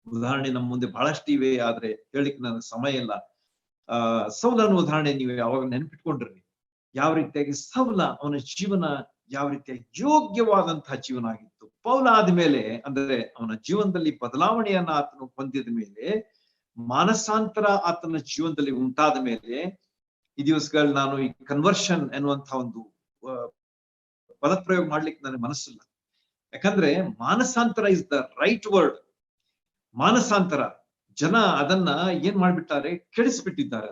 ಉದಾಹರಣೆ ನಮ್ಮ ಮುಂದೆ ಬಹಳಷ್ಟು ಇವೆ, ಆದ್ರೆ ಹೇಳಿಕ್ ನನಗೆ ಸಮಯ ಇಲ್ಲ. ಸೌಲನ ಉದಾಹರಣೆ ನೀವು ಯಾವಾಗ ನೆನಪಿಟ್ಕೊಂಡ್ರಿ, ಯಾವ ರೀತಿಯಾಗಿ ಸೌಲ ಅವನ ಜೀವನ ಯಾವ ರೀತಿಯಾಗಿ ಯೋಗ್ಯವಾದಂತಹ ಜೀವನ ಆಗಿತ್ತು. ಪೌಲ ಆದ್ಮೇಲೆ, ಅಂದ್ರೆ ಅವನ ಜೀವನದಲ್ಲಿ ಬದಲಾವಣೆಯನ್ನ ಆತನು ಹೊಂದಿದ ಮೇಲೆ, ಮಾನಸಾಂತರ ಆತನ ಜೀವನದಲ್ಲಿ ಉಂಟಾದ ಮೇಲೆ, ಈ ದಿವಸಗಳಲ್ಲಿ ನಾನು ಈ ಕನ್ವರ್ಷನ್ ಎನ್ನುವಂತಹ ಒಂದು ಪದಪ್ರಯೋಗ ಮಾಡ್ಲಿಕ್ಕೆ ನನಗೆ ಮನಸ್ಸಿಲ್ಲ. ಯಾಕಂದ್ರೆ ಮಾನಸಾಂತರ ಇಸ್ ದ ರೈಟ್ ವರ್ಡ್. ಮಾನಸಾಂತರ, ಜನ ಅದನ್ನ ಏನ್ ಮಾಡ್ಬಿಟ್ಟಾರೆ, ಕೆಡಿಸ್ಬಿಟ್ಟಿದ್ದಾರೆ.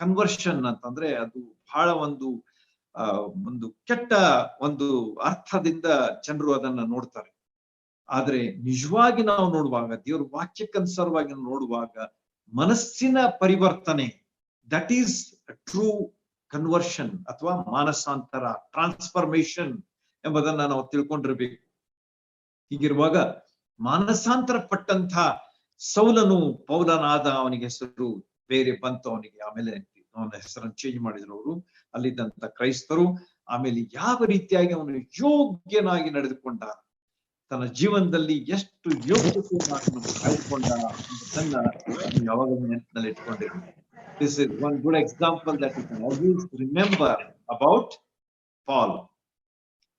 ಕನ್ವರ್ಷನ್ ಅಂತಂದ್ರೆ ಅದು ಬಹಳ ಒಂದು ಕೆಟ್ಟ ಒಂದು ಅರ್ಥದಿಂದ ಜನರು ಅದನ್ನ ನೋಡ್ತಾರೆ. ಆದ್ರೆ ನಿಜವಾಗಿ ನಾವು ನೋಡುವಾಗ, ದೇವರ ವಾಕ್ಯಕ್ಕನುಸಾರವಾಗಿ ನೋಡುವಾಗ, ಮನಸ್ಸಿನ ಪರಿವರ್ತನೆ, ದಟ್ ಈಸ್ ಟ್ರೂ ಕನ್ವರ್ಷನ್ ಅಥವಾ ಮಾನಸಾಂತರ, ಟ್ರಾನ್ಸ್ಫಾರ್ಮೇಶನ್ ಎಂಬುದನ್ನ ನಾವು ತಿಳ್ಕೊಂಡಿರ್ಬೇಕು. ಹೀಗಿರುವಾಗ ಮಾನಸಾಂತರ ಪಟ್ಟಂತ ಸೌಲನು ಪೌಲನಾದ, ಅವನಿಗೆ ಹೆಸರು ಬೇರೆ ಬಂತು ಅವನಿಗೆ. ಆಮೇಲೆ ಅವನ ಹೆಸರನ್ನು ಚೇಂಜ್ ಮಾಡಿದ್ರು ಅವರು, ಅಲ್ಲಿದ್ದಂತ ಕ್ರೈಸ್ತರು. ಆಮೇಲೆ ಯಾವ ರೀತಿಯಾಗಿ ಅವನು ಯೋಗ್ಯನಾಗಿ ನಡೆದುಕೊಂಡ, ತನ್ನ ಜೀವನದಲ್ಲಿ ಎಷ್ಟು ಯೋಗ್ಯತೆಯನ್ನು ಕಾಯ್ದುಕೊಂಡ ಅನ್ನೋದನ್ನ ಯಾವಾಗ ನೆನಪಿನಲ್ಲಿ ಇಟ್ಕೊಂಡಿರ್ಬೇಕು. This is one good example that you can always remember about Pal.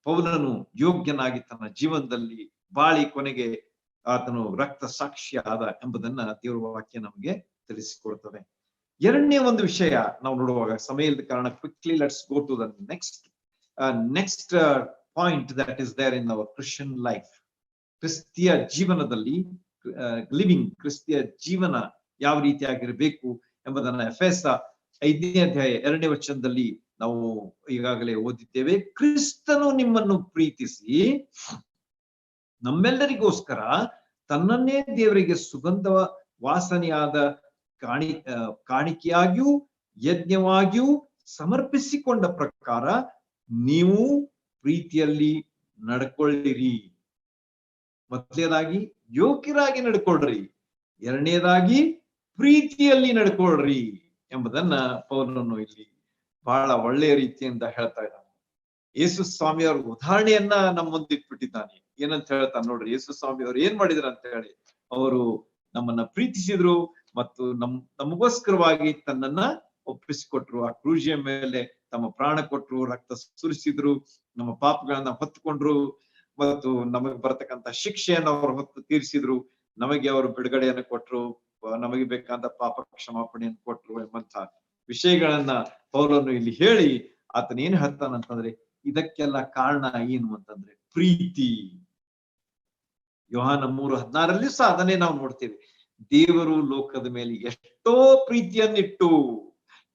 ಪೌಲನು ಯೋಗ್ಯನಾಗಿ ತನ್ನ ಜೀವನದಲ್ಲಿ ಬಾಳಿ ಕೊನೆಗೆ ಆತನು ರಕ್ತ ಸಾಕ್ಷಿಯಾದ ಎಂಬುದನ್ನ ದೇವರ ವಾಕ್ಯ ನಮಗೆ ತಿಳಿಸಿಕೊಡ್ತದೆ. ಎರಡನೇ ಒಂದು ವಿಷಯ ನಾವು ನೋಡುವಾಗ ಸಮಯ ಇಲ್ಲದ ಕಾರಣ quickly let's go to the next point that is there in our Christian life. ಕ್ರಿಸ್ತಿಯ ಜೀವನದಲ್ಲಿ ಕ್ರಿಸ್ತಿಯ ಜೀವನ ಯಾವ ರೀತಿಯಾಗಿರಬೇಕು ಎಂಬುದನ್ನ ಎಫೆಸ 5ನೇ ಅಧ್ಯಾಯ 2ನೇ ವಚನದಲ್ಲಿ ನಾವು ಈಗಾಗಲೇ ಓದಿದ್ದೇವೆ. ಕ್ರಿಸ್ತನು ನಿಮ್ಮನ್ನು ಪ್ರೀತಿಸಿ ನಮ್ಮೆಲ್ಲರಿಗೋಸ್ಕರ ತನ್ನನ್ನೇ ದೇವರಿಗೆ ಸುಗಂಧ ವಾಸನೆಯಾದ ಕಾಣಿಕೆಯಾಗಿಯೂ ಯಜ್ಞವಾಗಿಯೂ ಸಮರ್ಪಿಸಿಕೊಂಡ ಪ್ರಕಾರ ನೀವು ಪ್ರೀತಿಯಲ್ಲಿ ನಡ್ಕೊಳ್ಳಿರಿ. ಮೊದಲನೇದಾಗಿ ಯೋಗ್ಯರಾಗಿ ನಡ್ಕೊಳ್ರಿ, ಎರಡನೇದಾಗಿ ಪ್ರೀತಿಯಲ್ಲಿ ನಡ್ಕೊಳ್ರಿ ಎಂಬುದನ್ನ ಪೌಲನು ಇಲ್ಲಿ ಬಹಳ ಒಳ್ಳೆಯ ರೀತಿಯಿಂದ ಹೇಳ್ತಾ ಇದ್ದಾನೆ. ಯೇಸು ಸ್ವಾಮಿಯವ್ರ ಉದಾಹರಣೆಯನ್ನ ನಮ್ಮ ಮುಂದಿಟ್ಬಿಟ್ಟಿದ್ದಾನೆ. ಏನಂತ ಹೇಳ್ತಾನೆ ನೋಡ್ರಿ, ಯೇಸು ಸ್ವಾಮಿ ಅವ್ರು ಏನ್ ಮಾಡಿದ್ರು ಅಂತ ಹೇಳಿ. ಅವರು ನಮ್ಮನ್ನ ಪ್ರೀತಿಸಿದ್ರು ಮತ್ತು ನಮಗೋಸ್ಕರವಾಗಿ ತನ್ನನ್ನ ಒಪ್ಪಿಸಿಕೊಟ್ರು. ಆ ಕ್ರೂಜಿಯ ಮೇಲೆ ತಮ್ಮ ಪ್ರಾಣ ಕೊಟ್ರು, ರಕ್ತ ಸುರಿಸಿದ್ರು, ನಮ್ಮ ಪಾಪಗಳನ್ನ ಹೊತ್ತುಕೊಂಡ್ರು ಮತ್ತು ನಮಗೆ ಬರತಕ್ಕಂತ ಶಿಕ್ಷೆಯನ್ನು ಅವರು ಹೊತ್ತು ತೀರಿಸಿದ್ರು. ನಮಗೆ ಅವರು ಬಿಡುಗಡೆಯನ್ನು ಕೊಟ್ರು, ನಮಗೆ ಬೇಕಾದ ಪಾಪ ಕ್ಷಮಾಪಣೆಯನ್ನು ಕೊಟ್ರು ಎಂಬಂತ ವಿಷಯಗಳನ್ನ ಪೌಲನು ಇಲ್ಲಿ ಹೇಳಿ ಆತನ ಏನ್ ಹೇಳ್ತಾನಂತಂದ್ರೆ, ಇದಕ್ಕೆಲ್ಲ ಕಾರಣ ಏನು ಅಂತಂದ್ರೆ ಪ್ರೀತಿ. ಯೋಹಾನ 3:16 ಸಹ ಅದನ್ನೇ ನಾವು ನೋಡ್ತೇವೆ. ದೇವರು ಲೋಕದ ಮೇಲೆ ಎಷ್ಟೋ ಪ್ರೀತಿಯನ್ನಿಟ್ಟು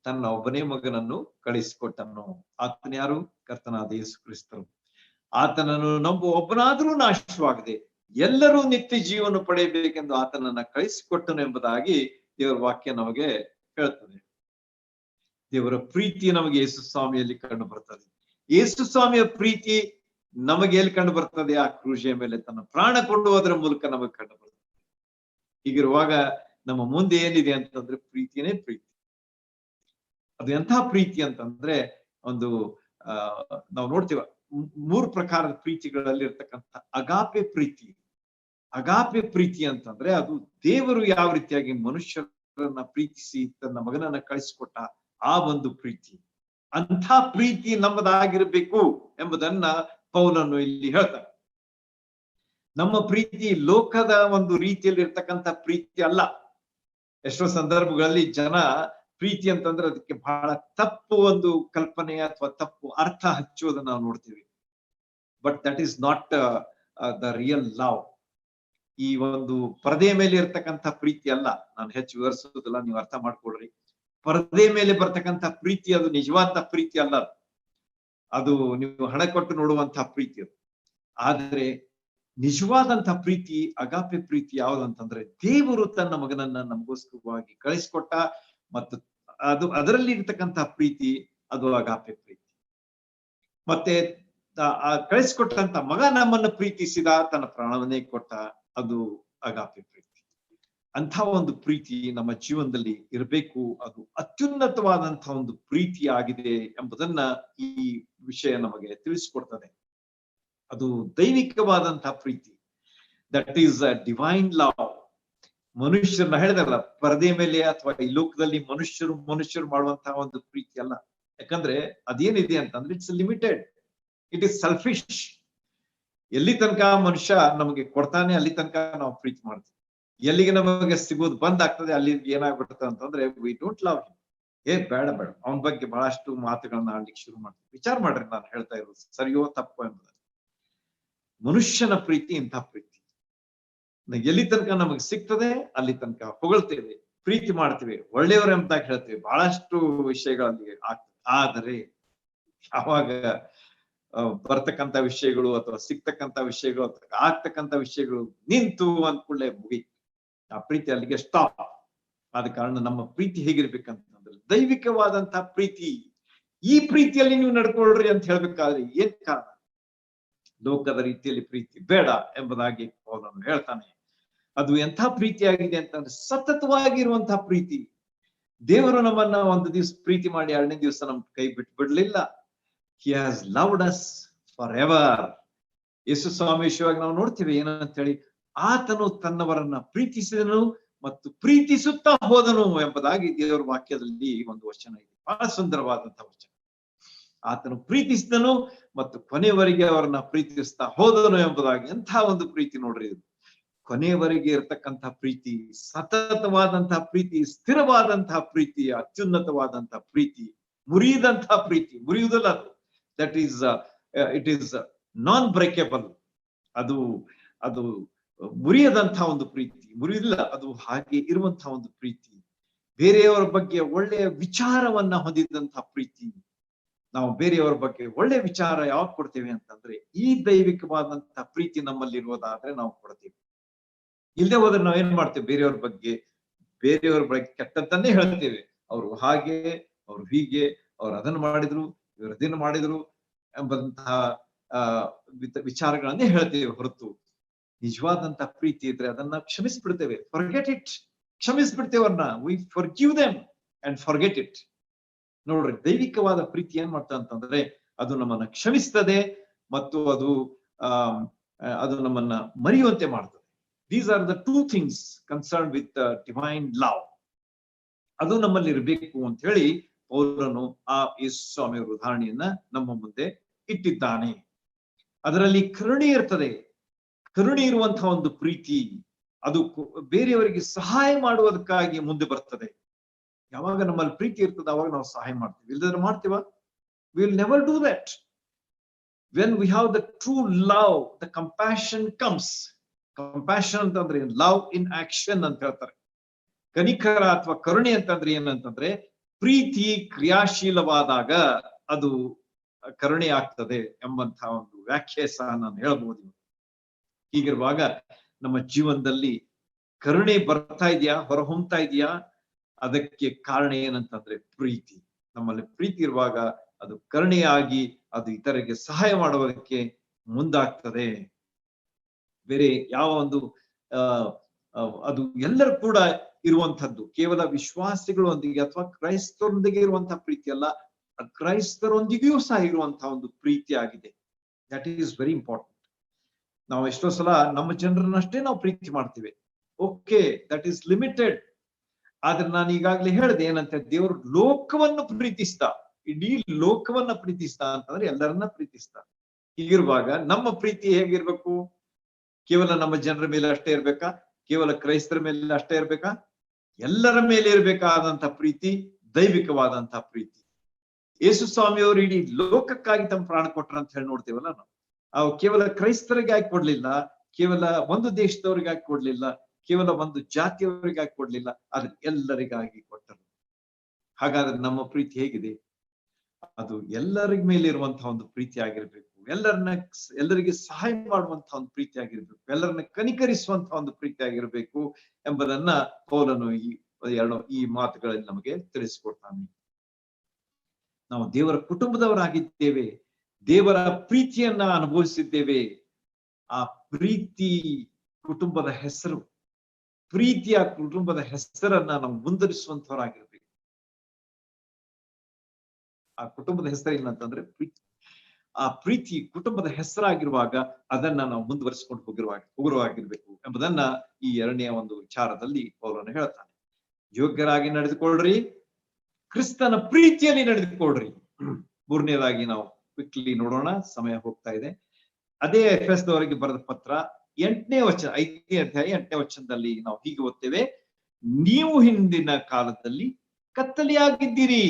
ತನ್ನ ಒಬ್ಬನೇ ಮಗನನ್ನು ಕಳಿಸಿಕೊಟ್ಟನು. ಆತನ ಯಾರು? ಕರ್ತನಾದ ಯೇಸು ಕ್ರಿಸ್ತರು. ಆತನನ್ನು ನಂಬುವ ಒಬ್ಬನಾದ್ರೂ ನಾಶವಾಗದೆ ಎಲ್ಲರೂ ನಿತ್ಯ ಜೀವನ ಪಡೆಯಬೇಕೆಂದು ಆತನನ್ನ ಕಳಿಸಿಕೊಟ್ಟನು ಎಂಬುದಾಗಿ ದೇವರ ವಾಕ್ಯ ನಮಗೆ ಹೇಳ್ತದೆ. ದೇವರ ಪ್ರೀತಿ ನಮಗೆ ಯೇಸು ಸ್ವಾಮಿಯಲ್ಲಿ ಕಂಡು ಬರ್ತದೆ. ಯೇಸು ಸ್ವಾಮಿಯ ಪ್ರೀತಿ ನಮಗೆ ಎಲ್ಲಿ ಕಂಡು ಬರ್ತದೆ? ಆ ಕ್ರೂಜೆಯ ಮೇಲೆ ತನ್ನ ಪ್ರಾಣ ಕೊಡುವುದರ ಮೂಲಕ ನಮಗೆ ಕಂಡು ಬರ್ತದೆ. ಹೀಗಿರುವಾಗ ನಮ್ಮ ಮುಂದೆ ಏನಿದೆ ಅಂತಂದ್ರೆ ಪ್ರೀತಿನೇ ಪ್ರೀತಿ. ಅದು ಎಂಥ ಪ್ರೀತಿ ಅಂತಂದ್ರೆ ಒಂದು ನಾವು ನೋಡ್ತೀವ 3 ಪ್ರಕಾರದ ಪ್ರೀತಿಗಳಲ್ಲಿ ಇರ್ತಕ್ಕಂಥ ಅಗಾಪೆ ಪ್ರೀತಿ. ಅಗಾಪೆ ಪ್ರೀತಿ ಅಂತಂದ್ರೆ ಅದು ದೇವರು ಯಾವ ರೀತಿಯಾಗಿ ಮನುಷ್ಯರನ್ನ ಪ್ರೀತಿಸಿ ತನ್ನ ಮಗನನ್ನ ಕಳಿಸಿಕೊಟ್ಟ ಆ ಒಂದು ಪ್ರೀತಿ. ಅಂಥ ಪ್ರೀತಿ ನಮ್ಮದಾಗಿರ್ಬೇಕು ಎಂಬುದನ್ನ ಪೌಲನು ಇಲ್ಲಿ ಹೇಳ್ತಾನೆ. ನಮ್ಮ ಪ್ರೀತಿ ಲೋಕದ ಒಂದು ರೀತಿಯಲ್ಲಿ ಇರ್ತಕ್ಕಂಥ ಪ್ರೀತಿ ಅಲ್ಲ. ಎಷ್ಟೋ ಸಂದರ್ಭಗಳಲ್ಲಿ ಜನ ಪ್ರೀತಿ ಅಂತಂದ್ರೆ ಅದಕ್ಕೆ ಬಹಳ ತಪ್ಪು ಒಂದು ಕಲ್ಪನೆ ಅಥವಾ ತಪ್ಪು ಅರ್ಥ ಹಚ್ಚುವುದನ್ನು ನಾವು ನೋಡ್ತೀವಿ. But that is not the real love. ಈ ಒಂದು ಪರದೆ ಮೇಲೆ ಇರ್ತಕ್ಕಂಥ ಪ್ರೀತಿ ಅಲ್ಲ. ನಾನು ಹೆಚ್ಚು ವಿವರಿಸೋದಿಲ್ಲ, ನೀವು ಅರ್ಥ ಮಾಡ್ಕೊಳ್ರಿ. ಪರದೆ ಮೇಲೆ ಬರ್ತಕ್ಕಂಥ ಪ್ರೀತಿ ಅದು ನಿಜವಾದ ಪ್ರೀತಿ ಅಲ್ಲ. ಅದು ನೀವು ಹಣ ಕೊಟ್ಟು ನೋಡುವಂತಹ ಪ್ರೀತಿ ಅದು. ಆದ್ರೆ ನಿಜವಾದಂತಹ ಪ್ರೀತಿ, ಅಗಾಪೆ ಪ್ರೀತಿ ಯಾವುದಂತಂದ್ರೆ ದೇವರು ತನ್ನ ಮಗನನ್ನ ನಮಗೋಸ್ಕರವಾಗಿ ಕಳಿಸಿಕೊಟ್ಟ ಮತ್ತು ಅದರಲ್ಲಿ ಇರ್ತಕ್ಕಂತಹ ಪ್ರೀತಿ ಅದು ಅಗಾಪೆ ಪ್ರೀತಿ. ಮತ್ತೆ ಕಳಿಸಿಕೊಟ್ಟಂತ ಮಗ ನಮ್ಮನ್ನು ಪ್ರೀತಿಸಿದ, ತನ್ನ ಪ್ರಾಣವನ್ನೇ ಕೊಟ್ಟ, ಅದು ಅಗಾಪೆ ಪ್ರೀತಿ. ಅಂಥ ಒಂದು ಪ್ರೀತಿ ನಮ್ಮ ಜೀವನದಲ್ಲಿ ಇರಬೇಕು. ಅದು ಅತ್ಯುನ್ನತವಾದಂತಹ ಒಂದು ಪ್ರೀತಿ ಆಗಿದೆ ಎಂಬುದನ್ನ ಈ ವಿಷಯ ನಮಗೆ ತಿಳಿಸಿಕೊಡ್ತದೆ. ಅದು ದೈವಿಕವಾದಂತಹ ಪ್ರೀತಿ. That is a divine love. ಮನುಷ್ಯರನ್ನ ಹೇಳಿದಲ್ಲ, ಪರದೆ ಮೇಲೆ ಅಥವಾ ಈ ಲೋಕದಲ್ಲಿ ಮನುಷ್ಯರು ಮಾಡುವಂತಹ ಒಂದು ಪ್ರೀತಿ ಅಲ್ಲ. ಯಾಕಂದ್ರೆ ಅದೇನಿದೆ ಅಂತಂದ್ರೆ it's limited, it is selfish. ಎಲ್ಲಿ ತನಕ ಮನುಷ್ಯ ನಮಗೆ ಕೊಡ್ತಾನೆ ಅಲ್ಲಿ ತನಕ ನಾವು ಪ್ರೀತಿ ಮಾಡ್ತೀವಿ. ಎಲ್ಲಿಗೆ ನಮಗೆ ಸಿಗೋದು ಬಂದ್ ಆಗ್ತದೆ ಅಲ್ಲಿ ಏನಾಗ್ಬಿಡುತ್ತೆ ಅಂತಂದ್ರೆ ವಿ ಡೋಂಟ್ ಲವ್ ಹಿಮ್. ಬೇಡ ಅವನ ಬಗ್ಗೆ ಬಹಳಷ್ಟು ಮಾತುಗಳನ್ನ ಆಡ್ಲಿಕ್ಕೆ ಶುರು ಮಾಡ್ತೀವಿ. ವಿಚಾರ ಮಾಡ್ರಿ, ನಾನು ಹೇಳ್ತಾ ಇರೋದು ಸರಿಯೋ ತಪ್ಪೋ ಎಂಬುದನ್ನು. ಮನುಷ್ಯನ ಪ್ರೀತಿ ಇಂಥ ಪ್ರೀತಿ. ಎಲ್ಲಿ ತನಕ ನಮಗೆ ಸಿಗ್ತದೆ ಅಲ್ಲಿ ತನಕ ಹೊಗಳ್ತೇವೆ, ಪ್ರೀತಿ ಮಾಡ್ತೇವೆ, ಒಳ್ಳೆಯವರು ಅಂತ ಹೇಳ್ತೇವೆ, ಬಹಳಷ್ಟು ವಿಷಯಗಳಲ್ಲಿ ಆಗ್ತದೆ. ಆದರೆ ಯಾವಾಗ ಬರ್ತಕ್ಕಂಥ ವಿಷಯಗಳು ಅಥವಾ ಸಿಗ್ತಕ್ಕಂಥ ವಿಷಯಗಳು ಅಥವಾ ಆಗ್ತಕ್ಕಂಥ ವಿಷಯಗಳು ನಿಂತು ಅಂದ್ಕೊಳ್ಳೆ ಮುಗಿ, ಆ ಪ್ರೀತಿ ಅಲ್ಲಿಗೆ ಸ್ಟಾಪ್. ಆದ ಕಾರಣ ನಮ್ಮ ಪ್ರೀತಿ ಹೇಗಿರ್ಬೇಕಂತಂದ್ರೆ ದೈವಿಕವಾದಂತಹ ಪ್ರೀತಿ. ಈ ಪ್ರೀತಿಯಲ್ಲಿ ನೀವು ನಡ್ಕೊಳ್ರಿ ಅಂತ ಹೇಳ್ಬೇಕಾದ್ರೆ ಏನ್ ಕಾರಣ? ಲೋಕದ ರೀತಿಯಲ್ಲಿ ಪ್ರೀತಿ ಬೇಡ ಎಂಬುದಾಗಿ ಅವನನ್ನು ಹೇಳ್ತಾನೆ. ಅದು ಎಂಥ ಪ್ರೀತಿಯಾಗಿದೆ ಅಂತಂದ್ರೆ ಸತತವಾಗಿರುವಂತಹ ಪ್ರೀತಿ. ದೇವರು ನಮ್ಮನ್ನ ಒಂದು ದಿವಸ ಪ್ರೀತಿ ಮಾಡಿ 2ನೇ ದಿವಸ ನಮ್ ಕೈ ಬಿಡ್ಲಿಲ್ಲ. He has loved us forever. ಯೇಸು ಸ್ವಾಮಿ ವಿಷಯವಾಗಿ ನಾವು ನೋಡ್ತೀವಿ ಏನಂತ ಹೇಳಿ, ಆತನು ತನ್ನವರನ್ನ ಪ್ರೀತಿಸಿದನು ಮತ್ತು ಪ್ರೀತಿಸುತ್ತಾ ಹೋದನು ಎಂಬುದಾಗಿ ದೇವರ ವಾಕ್ಯದಲ್ಲಿ ಒಂದು ವಚನ ಇದೆ. ಬಹಳ ಸುಂದರವಾದಂತಹ ವಚನ. ಆತನು ಪ್ರೀತಿಸಿದನು ಮತ್ತು ಕೊನೆಯವರೆಗೆ ಅವರನ್ನ ಪ್ರೀತಿಸ್ತಾ ಹೋದನು ಎಂಬುದಾಗಿ. ಎಂಥ ಒಂದು ಪ್ರೀತಿ ನೋಡ್ರಿ ಇದು. ಕೊನೆಯವರೆಗೆ ಇರತಕ್ಕಂತಹ ಪ್ರೀತಿ, ಸತತವಾದಂತಹ ಪ್ರೀತಿ, ಸ್ಥಿರವಾದಂತಹ ಪ್ರೀತಿ, ಅತ್ಯುನ್ನತವಾದಂತಹ ಪ್ರೀತಿ, ಮುರಿಯದಂತಹ ಪ್ರೀತಿ. ಮುರಿಯುವುದಲ್ಲ ಅದು, that is it is non breakable. ಅದು ಅದು ಮುರಿಯದಂತಹ ಒಂದು ಪ್ರೀತಿ, ಮುರಿಯುವುದಿಲ್ಲ, ಅದು ಹಾಗೆ ಇರುವಂತಹ ಒಂದು ಪ್ರೀತಿ. ಬೇರೆಯವರ ಬಗ್ಗೆ ಒಳ್ಳೆಯ ವಿಚಾರವನ್ನ ಹೊಂದಿದಂತಹ ಪ್ರೀತಿ. ನಾವು ಬೇರೆಯವರ ಬಗ್ಗೆ ಒಳ್ಳೆ ವಿಚಾರ ಯಾವಾಗ ಕೊಡ್ತೇವೆ ಅಂತಂದ್ರೆ, ಈ ದೈವಿಕವಾದಂತಹ ಪ್ರೀತಿ ನಮ್ಮಲ್ಲಿ ಇರುವುದಾದ್ರೆ ನಾವು ಕೊಡ್ತೇವೆ. ಇಲ್ಲದೆ ಹೋದ್ರೆ ನಾವ್ ಏನ್ ಮಾಡ್ತೇವೆ, ಬೇರೆಯವ್ರ ಬಗ್ಗೆ ಕೆಟ್ಟದ್ದನ್ನೇ ಹೇಳ್ತೇವೆ. ಅವರು ಹಾಗೆ, ಅವ್ರು ಹೀಗೆ, ಅವ್ರು ಅದನ್ನು ಮಾಡಿದ್ರು, ಇವರು ಅದನ್ನು ಮಾಡಿದ್ರು ಎಂಬಂತಹ ವಿಚಾರಗಳನ್ನೇ ಹೇಳ್ತೇವೆ ಹೊರತು ನಿಜವಾದಂತಹ ಪ್ರೀತಿ ಇದ್ರೆ ಅದನ್ನ ಕ್ಷಮಿಸ್ಬಿಡ್ತೇವೆ. Forget it. ಕ್ಷಮಿಸ್ಬಿಡ್ತೇವೆ ಅವ್ರನ್ನ. We forgive them and forget it. ನೋಡ್ರಿ, ದೈವಿಕವಾದ ಪ್ರೀತಿ ಏನ್ ಮಾಡ್ತಾ ಅಂತಂದ್ರೆ, ಅದು ನಮ್ಮನ್ನ ಕ್ಷಮಿಸ್ತದೆ ಮತ್ತು ಅದು ನಮ್ಮನ್ನ ಮರೆಯುವಂತೆ ಮಾಡ್ತದೆ. These are the two things concerned with divine love. ಅದು ನಮ್ಮಲ್ಲಿ ಇರಬೇಕು ಅಂತ ಹೇಳಿ ಪೌಲನು ಆ ಯೇಸು ಸ್ವಾಮಿಯವರ ಉದಾಹರಣೆಯನ್ನ ನಮ್ಮ ಮುಂದೆ ಇಟ್ಟಿದ್ದಾನೆ. ಅದರಲ್ಲಿ ಕರುಣೆ ಇರ್ತದೆ. ಕರುಣೆ ಇರುವಂತಹ ಒಂದು ಪ್ರೀತಿ, ಅದು ಬೇರೆಯವರಿಗೆ ಸಹಾಯ ಮಾಡುವುದಕ್ಕಾಗಿ ಮುಂದೆ ಬರ್ತದೆ. ಯಾವಾಗ ನಮ್ಮಲ್ಲಿ ಪ್ರೀತಿ ಇರ್ತದೆ ಅವಾಗ ನಾವು ಸಹಾಯ ಮಾಡ್ತೀವಿ. ಇಲ್ಲದ್ರೆ ಮಾಡ್ತೀವ? We will never do that. When we have the true love, the compassion comes. Compassion ಅಂತಂದ್ರೆ ಲವ್ ಇನ್ ಆಕ್ಷನ್ ಅಂತ ಹೇಳ್ತಾರೆ. ಕನಿಕರ ಅಥವಾ ಕರುಣೆ ಅಂತಂದ್ರೆ ಏನಂತಂದ್ರೆ, ಪ್ರೀತಿ ಕ್ರಿಯಾಶೀಲವಾದಾಗ ಅದು ಕರುಣೆ ಆಗ್ತದೆ ಎಂಬಂತಹ ಒಂದು ವ್ಯಾಖ್ಯೆ ಸಹ ನಾನು ಹೇಳ್ಬಹುದು. ಹೀಗಿರುವಾಗ ನಮ್ಮ ಜೀವನದಲ್ಲಿ ಕರುಣೆ ಬರ್ತಾ ಇದೆಯಾ, ಹೊರಹೊಮ್ತಾ ಇದೆಯಾ? ಅದಕ್ಕೆ ಕಾರಣ ಏನಂತಂದ್ರೆ ಪ್ರೀತಿ. ನಮ್ಮಲ್ಲಿ ಪ್ರೀತಿ ಇರುವಾಗ ಅದು ಕರುಣೆಯಾಗಿ ಅದು ಇತರರಿಗೆ ಸಹಾಯ ಮಾಡುವುದಕ್ಕೆ ಮುಂದಾಗ್ತದೆ. ಬೇರೆ ಯಾವ ಒಂದು ಅದು ಎಲ್ಲರೂ ಕೂಡ ಇರುವಂತಹದ್ದು ಕೇವಲ ವಿಶ್ವಾಸಿಗಳೊಂದಿಗೆ ಅಥವಾ ಕ್ರೈಸ್ತರೊಂದಿಗೆ ಇರುವಂತಹ ಪ್ರೀತಿ ಅಲ್ಲ, ಕ್ರೈಸ್ತರೊಂದಿಗೆಯೂ ಸಹ ಇರುವಂತಹ ಒಂದು ಪ್ರೀತಿ ಆಗಿದೆ. That is very important. ನಾವು ಎಷ್ಟೋ ಸಲ ನಮ್ಮ ಜನರನ್ನಷ್ಟೇ ನಾವು ಪ್ರೀತಿ ಮಾಡ್ತೀವಿ. Okay, that is limited. ಆದ್ರೆ ನಾನು ಈಗಾಗ್ಲೇ ಹೇಳಿದೆ ಏನಂತ, ದೇವರು ಲೋಕವನ್ನು ಪ್ರೀತಿಸ್ತಾ, ಇಡೀ ಲೋಕವನ್ನ ಪ್ರೀತಿಸ್ತಾ ಅಂತಂದ್ರೆ ಎಲ್ಲರನ್ನ ಪ್ರೀತಿಸ್ತಾ. ಹೀಗಿರುವಾಗ ನಮ್ಮ ಪ್ರೀತಿ ಹೇಗಿರ್ಬೇಕು? ಕೇವಲ ನಮ್ಮ ಜನರ ಮೇಲೆ ಅಷ್ಟೇ ಇರ್ಬೇಕಾ? ಕೇವಲ ಕ್ರೈಸ್ತರ ಮೇಲೆ ಅಷ್ಟೇ ಇರ್ಬೇಕಾ? ಎಲ್ಲರ ಮೇಲೆ ಇರ್ಬೇಕಾದಂತಹ ಪ್ರೀತಿ ದೈವಿಕವಾದಂತಹ ಪ್ರೀತಿ. ಯೇಸು ಸ್ವಾಮಿಯವರು ಇಡೀ ಲೋಕಕ್ಕಾಗಿ ತಮ್ಮ ಪ್ರಾಣ ಕೊಟ್ರ ಅಂತ ಹೇಳಿ ನೋಡ್ತೇವಲ್ಲ ನಾವು. ಕೇವಲ ಕ್ರೈಸ್ತರಿಗೆ ಆಗಿ ಕೊಡ್ಲಿಲ್ಲ, ಕೇವಲ ಒಂದು ದೇಶದವರಿಗಾಗಿ ಕೊಡ್ಲಿಲ್ಲ, ಕೇವಲ ಒಂದು ಜಾತಿಯವರಿಗಾಗಿ ಕೊಡ್ಲಿಲ್ಲ, ಆದ್ರೆ ಎಲ್ಲರಿಗಾಗಿ ಕೊಟ್ಟರು. ಹಾಗಾದ್ರೆ ನಮ್ಮ ಪ್ರೀತಿ ಹೇಗಿದೆ? ಅದು ಎಲ್ಲರಿಗ ಮೇಲೆ ಇರುವಂತಹ ಒಂದು ಪ್ರೀತಿ ಆಗಿರ್ಬೇಕು. ಎಲ್ಲರಿಗೆ ಸಹಾಯ ಮಾಡುವಂತಹ ಒಂದು ಪ್ರೀತಿ ಆಗಿರ್ಬೇಕು. ಎಲ್ಲರನ್ನ ಕನಿಕರಿಸುವಂತಹ ಒಂದು ಪ್ರೀತಿ ಆಗಿರ್ಬೇಕು ಎಂಬುದನ್ನ ಪೌಲನು ಈ ಮಾತುಗಳಲ್ಲಿ ನಮಗೆ ತಿಳಿಸಿಕೊಡ್ತಾನೆ. ನಾವು ದೇವರ ಕುಟುಂಬದವರಾಗಿದ್ದೇವೆ, ದೇವರ ಪ್ರೀತಿಯನ್ನ ಅನುಭವಿಸಿದ್ದೇವೆ. ಆ ಪ್ರೀತಿ ಕುಟುಂಬದ ಹೆಸರು, ಪ್ರೀತಿಯ ಕುಟುಂಬದ ಹೆಸರನ್ನ ನಾವು ಮುಂದುವರಿಸುವಂತವರಾಗಿರ್ಬೇಕು. ಆ ಕುಟುಂಬದ ಹೆಸರು ಏನಂತಂದ್ರೆ ಪ್ರೀತಿ. ಆ ಪ್ರೀತಿ ಕುಟುಂಬದ ಹೆಸರಾಗಿರುವಾಗ ಅದನ್ನ ನಾವು ಮುಂದುವರಿಸಿಕೊಂಡು ಹೋಗಿರುವಾಗಿರ್ಬೇಕು ಎಂಬುದನ್ನ ಈ ಎರಡನೆಯ ಒಂದು ವಿಚಾರದಲ್ಲಿ ಪೌಲನು ಹೇಳ್ತಾನೆ. ಯೋಗ್ಯರಾಗಿ ನಡೆದುಕೊಳ್ಳ್ರಿ, ಕ್ರಿಸ್ತನ ಪ್ರೀತಿಯಲ್ಲಿ ನಡೆದುಕೊಳ್ಳ್ರಿ. ಮೂರನೇದಾಗಿ ನಾವು ಕ್ವಿಕ್ಲಿ ನೋಡೋಣ, ಸಮಯ ಹೋಗ್ತಾ ಇದೆ. ಅದೇ ಎಫೆಸದವರಿಗೆ ಬರೆದ ಪತ್ರ 8ನೇ ವಚನ, 5ನೇ ಅಧ್ಯಾಯ 8ನೇ ವಚನದಲ್ಲಿ ನಾವು ಹೀಗೆ ಓದ್ತೇವೆ: ನೀವು ಹಿಂದಿನ ಕಾಲದಲ್ಲಿ ಕತ್ತಲೆಯಾಗಿದ್ದೀರಿ,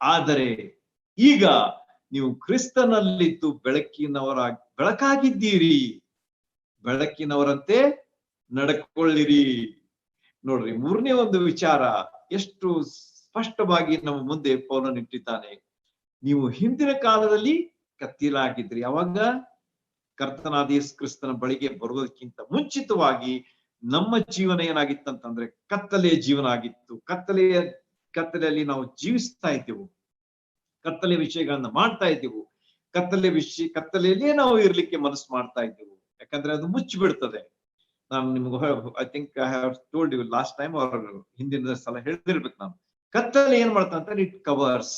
ಆದರೆ ಈಗ ನೀವು ಕ್ರಿಸ್ತನಲ್ಲಿದ್ದು ಬೆಳಕಾಗಿದ್ದೀರಿ. ಬೆಳಕಿನವರಂತೆ ನಡ್ಕೊಳ್ಳಿರಿ. ನೋಡ್ರಿ, ಮೂರನೇ ಒಂದು ವಿಚಾರ ಎಷ್ಟು ಸ್ಪಷ್ಟವಾಗಿ ನಮ್ಮ ಮುಂದೆ ಪೌಲನು ಇಟ್ಟಿದ್ದಾನೆ. ನೀವು ಹಿಂದಿನ ಕಾಲದಲ್ಲಿ ಕತ್ತಲಾಗಿದ್ರಿ. ಯಾವಾಗ? ಕರ್ತನಾದ ಯೇಸು ಕ್ರಿಸ್ತನ ಬಳಿಗೆ ಬರುವುದಕ್ಕಿಂತ ಮುಂಚಿತವಾಗಿ ನಮ್ಮ ಜೀವನ ಏನಾಗಿತ್ತಂತಂದ್ರೆ ಕತ್ತಲೆಯ ಜೀವನ ಆಗಿತ್ತು. ಕತ್ತಲೆಯಲ್ಲಿ ನಾವು ಜೀವಿಸ್ತಾ ಇದ್ದೆವು, ಕತ್ತಲೆ ವಿಷಯಗಳನ್ನ ಮಾಡ್ತಾ ಇದ್ದೆವು, ಕತ್ತಲೆಯಲ್ಲೇ ನಾವು ಇರ್ಲಿಕ್ಕೆ ಮನಸ್ಸು ಮಾಡ್ತಾ ಇದ್ದೆವು. ಯಾಕಂದ್ರೆ ಅದು ಮುಚ್ಚಿ ಬಿಡ್ತದೆ. ನಾನು ನಿಮ್ಗೆ I think I have told you last time, ಅವ್ರ ಹಿಂದಿನ ಸಲ ಹೇಳ್ತಿರ್ಬೇಕು ನಾನು. ಕತ್ತಲೆ ಏನ್ ಮಾಡ್ತಾ ಅಂತ, ಇಟ್ ಕವರ್ಸ್,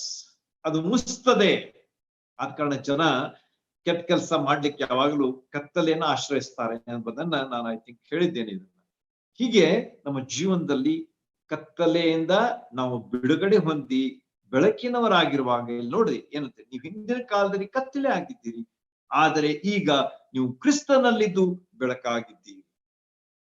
ಅದು ಮುಚ್ತದೆ. ಆದ ಕಾರಣ ಜನ ಕೆಟ್ಟ ಕೆಲಸ ಮಾಡ್ಲಿಕ್ಕೆ ಯಾವಾಗಲೂ ಕತ್ತಲೆಯನ್ನ ಆಶ್ರಯಿಸ್ತಾರೆ ಎಂಬುದನ್ನ ನಾನು ಐ ಥಿಂಕ್ ಹೇಳಿದ್ದೇನೆ. ಇದನ್ನ ಹೀಗೆ ನಮ್ಮ ಜೀವನದಲ್ಲಿ ಕತ್ತಲೆಯಿಂದ ನಾವು ಬಿಡುಗಡೆ ಹೊಂದಿ ಬೆಳಕಿನವರಾಗಿರುವಾಗ ಇಲ್ಲಿ ನೋಡ್ರಿ ಏನಂತೆ, ನೀವು ಹಿಂದಿನ ಕಾಲದಲ್ಲಿ ಕತ್ತಲೆ ಆಗಿದ್ದೀರಿ, ಆದರೆ ಈಗ ನೀವು ಕ್ರಿಸ್ತನಲ್ಲಿದ್ದು ಬೆಳಕಾಗಿದ್ದೀರಿ.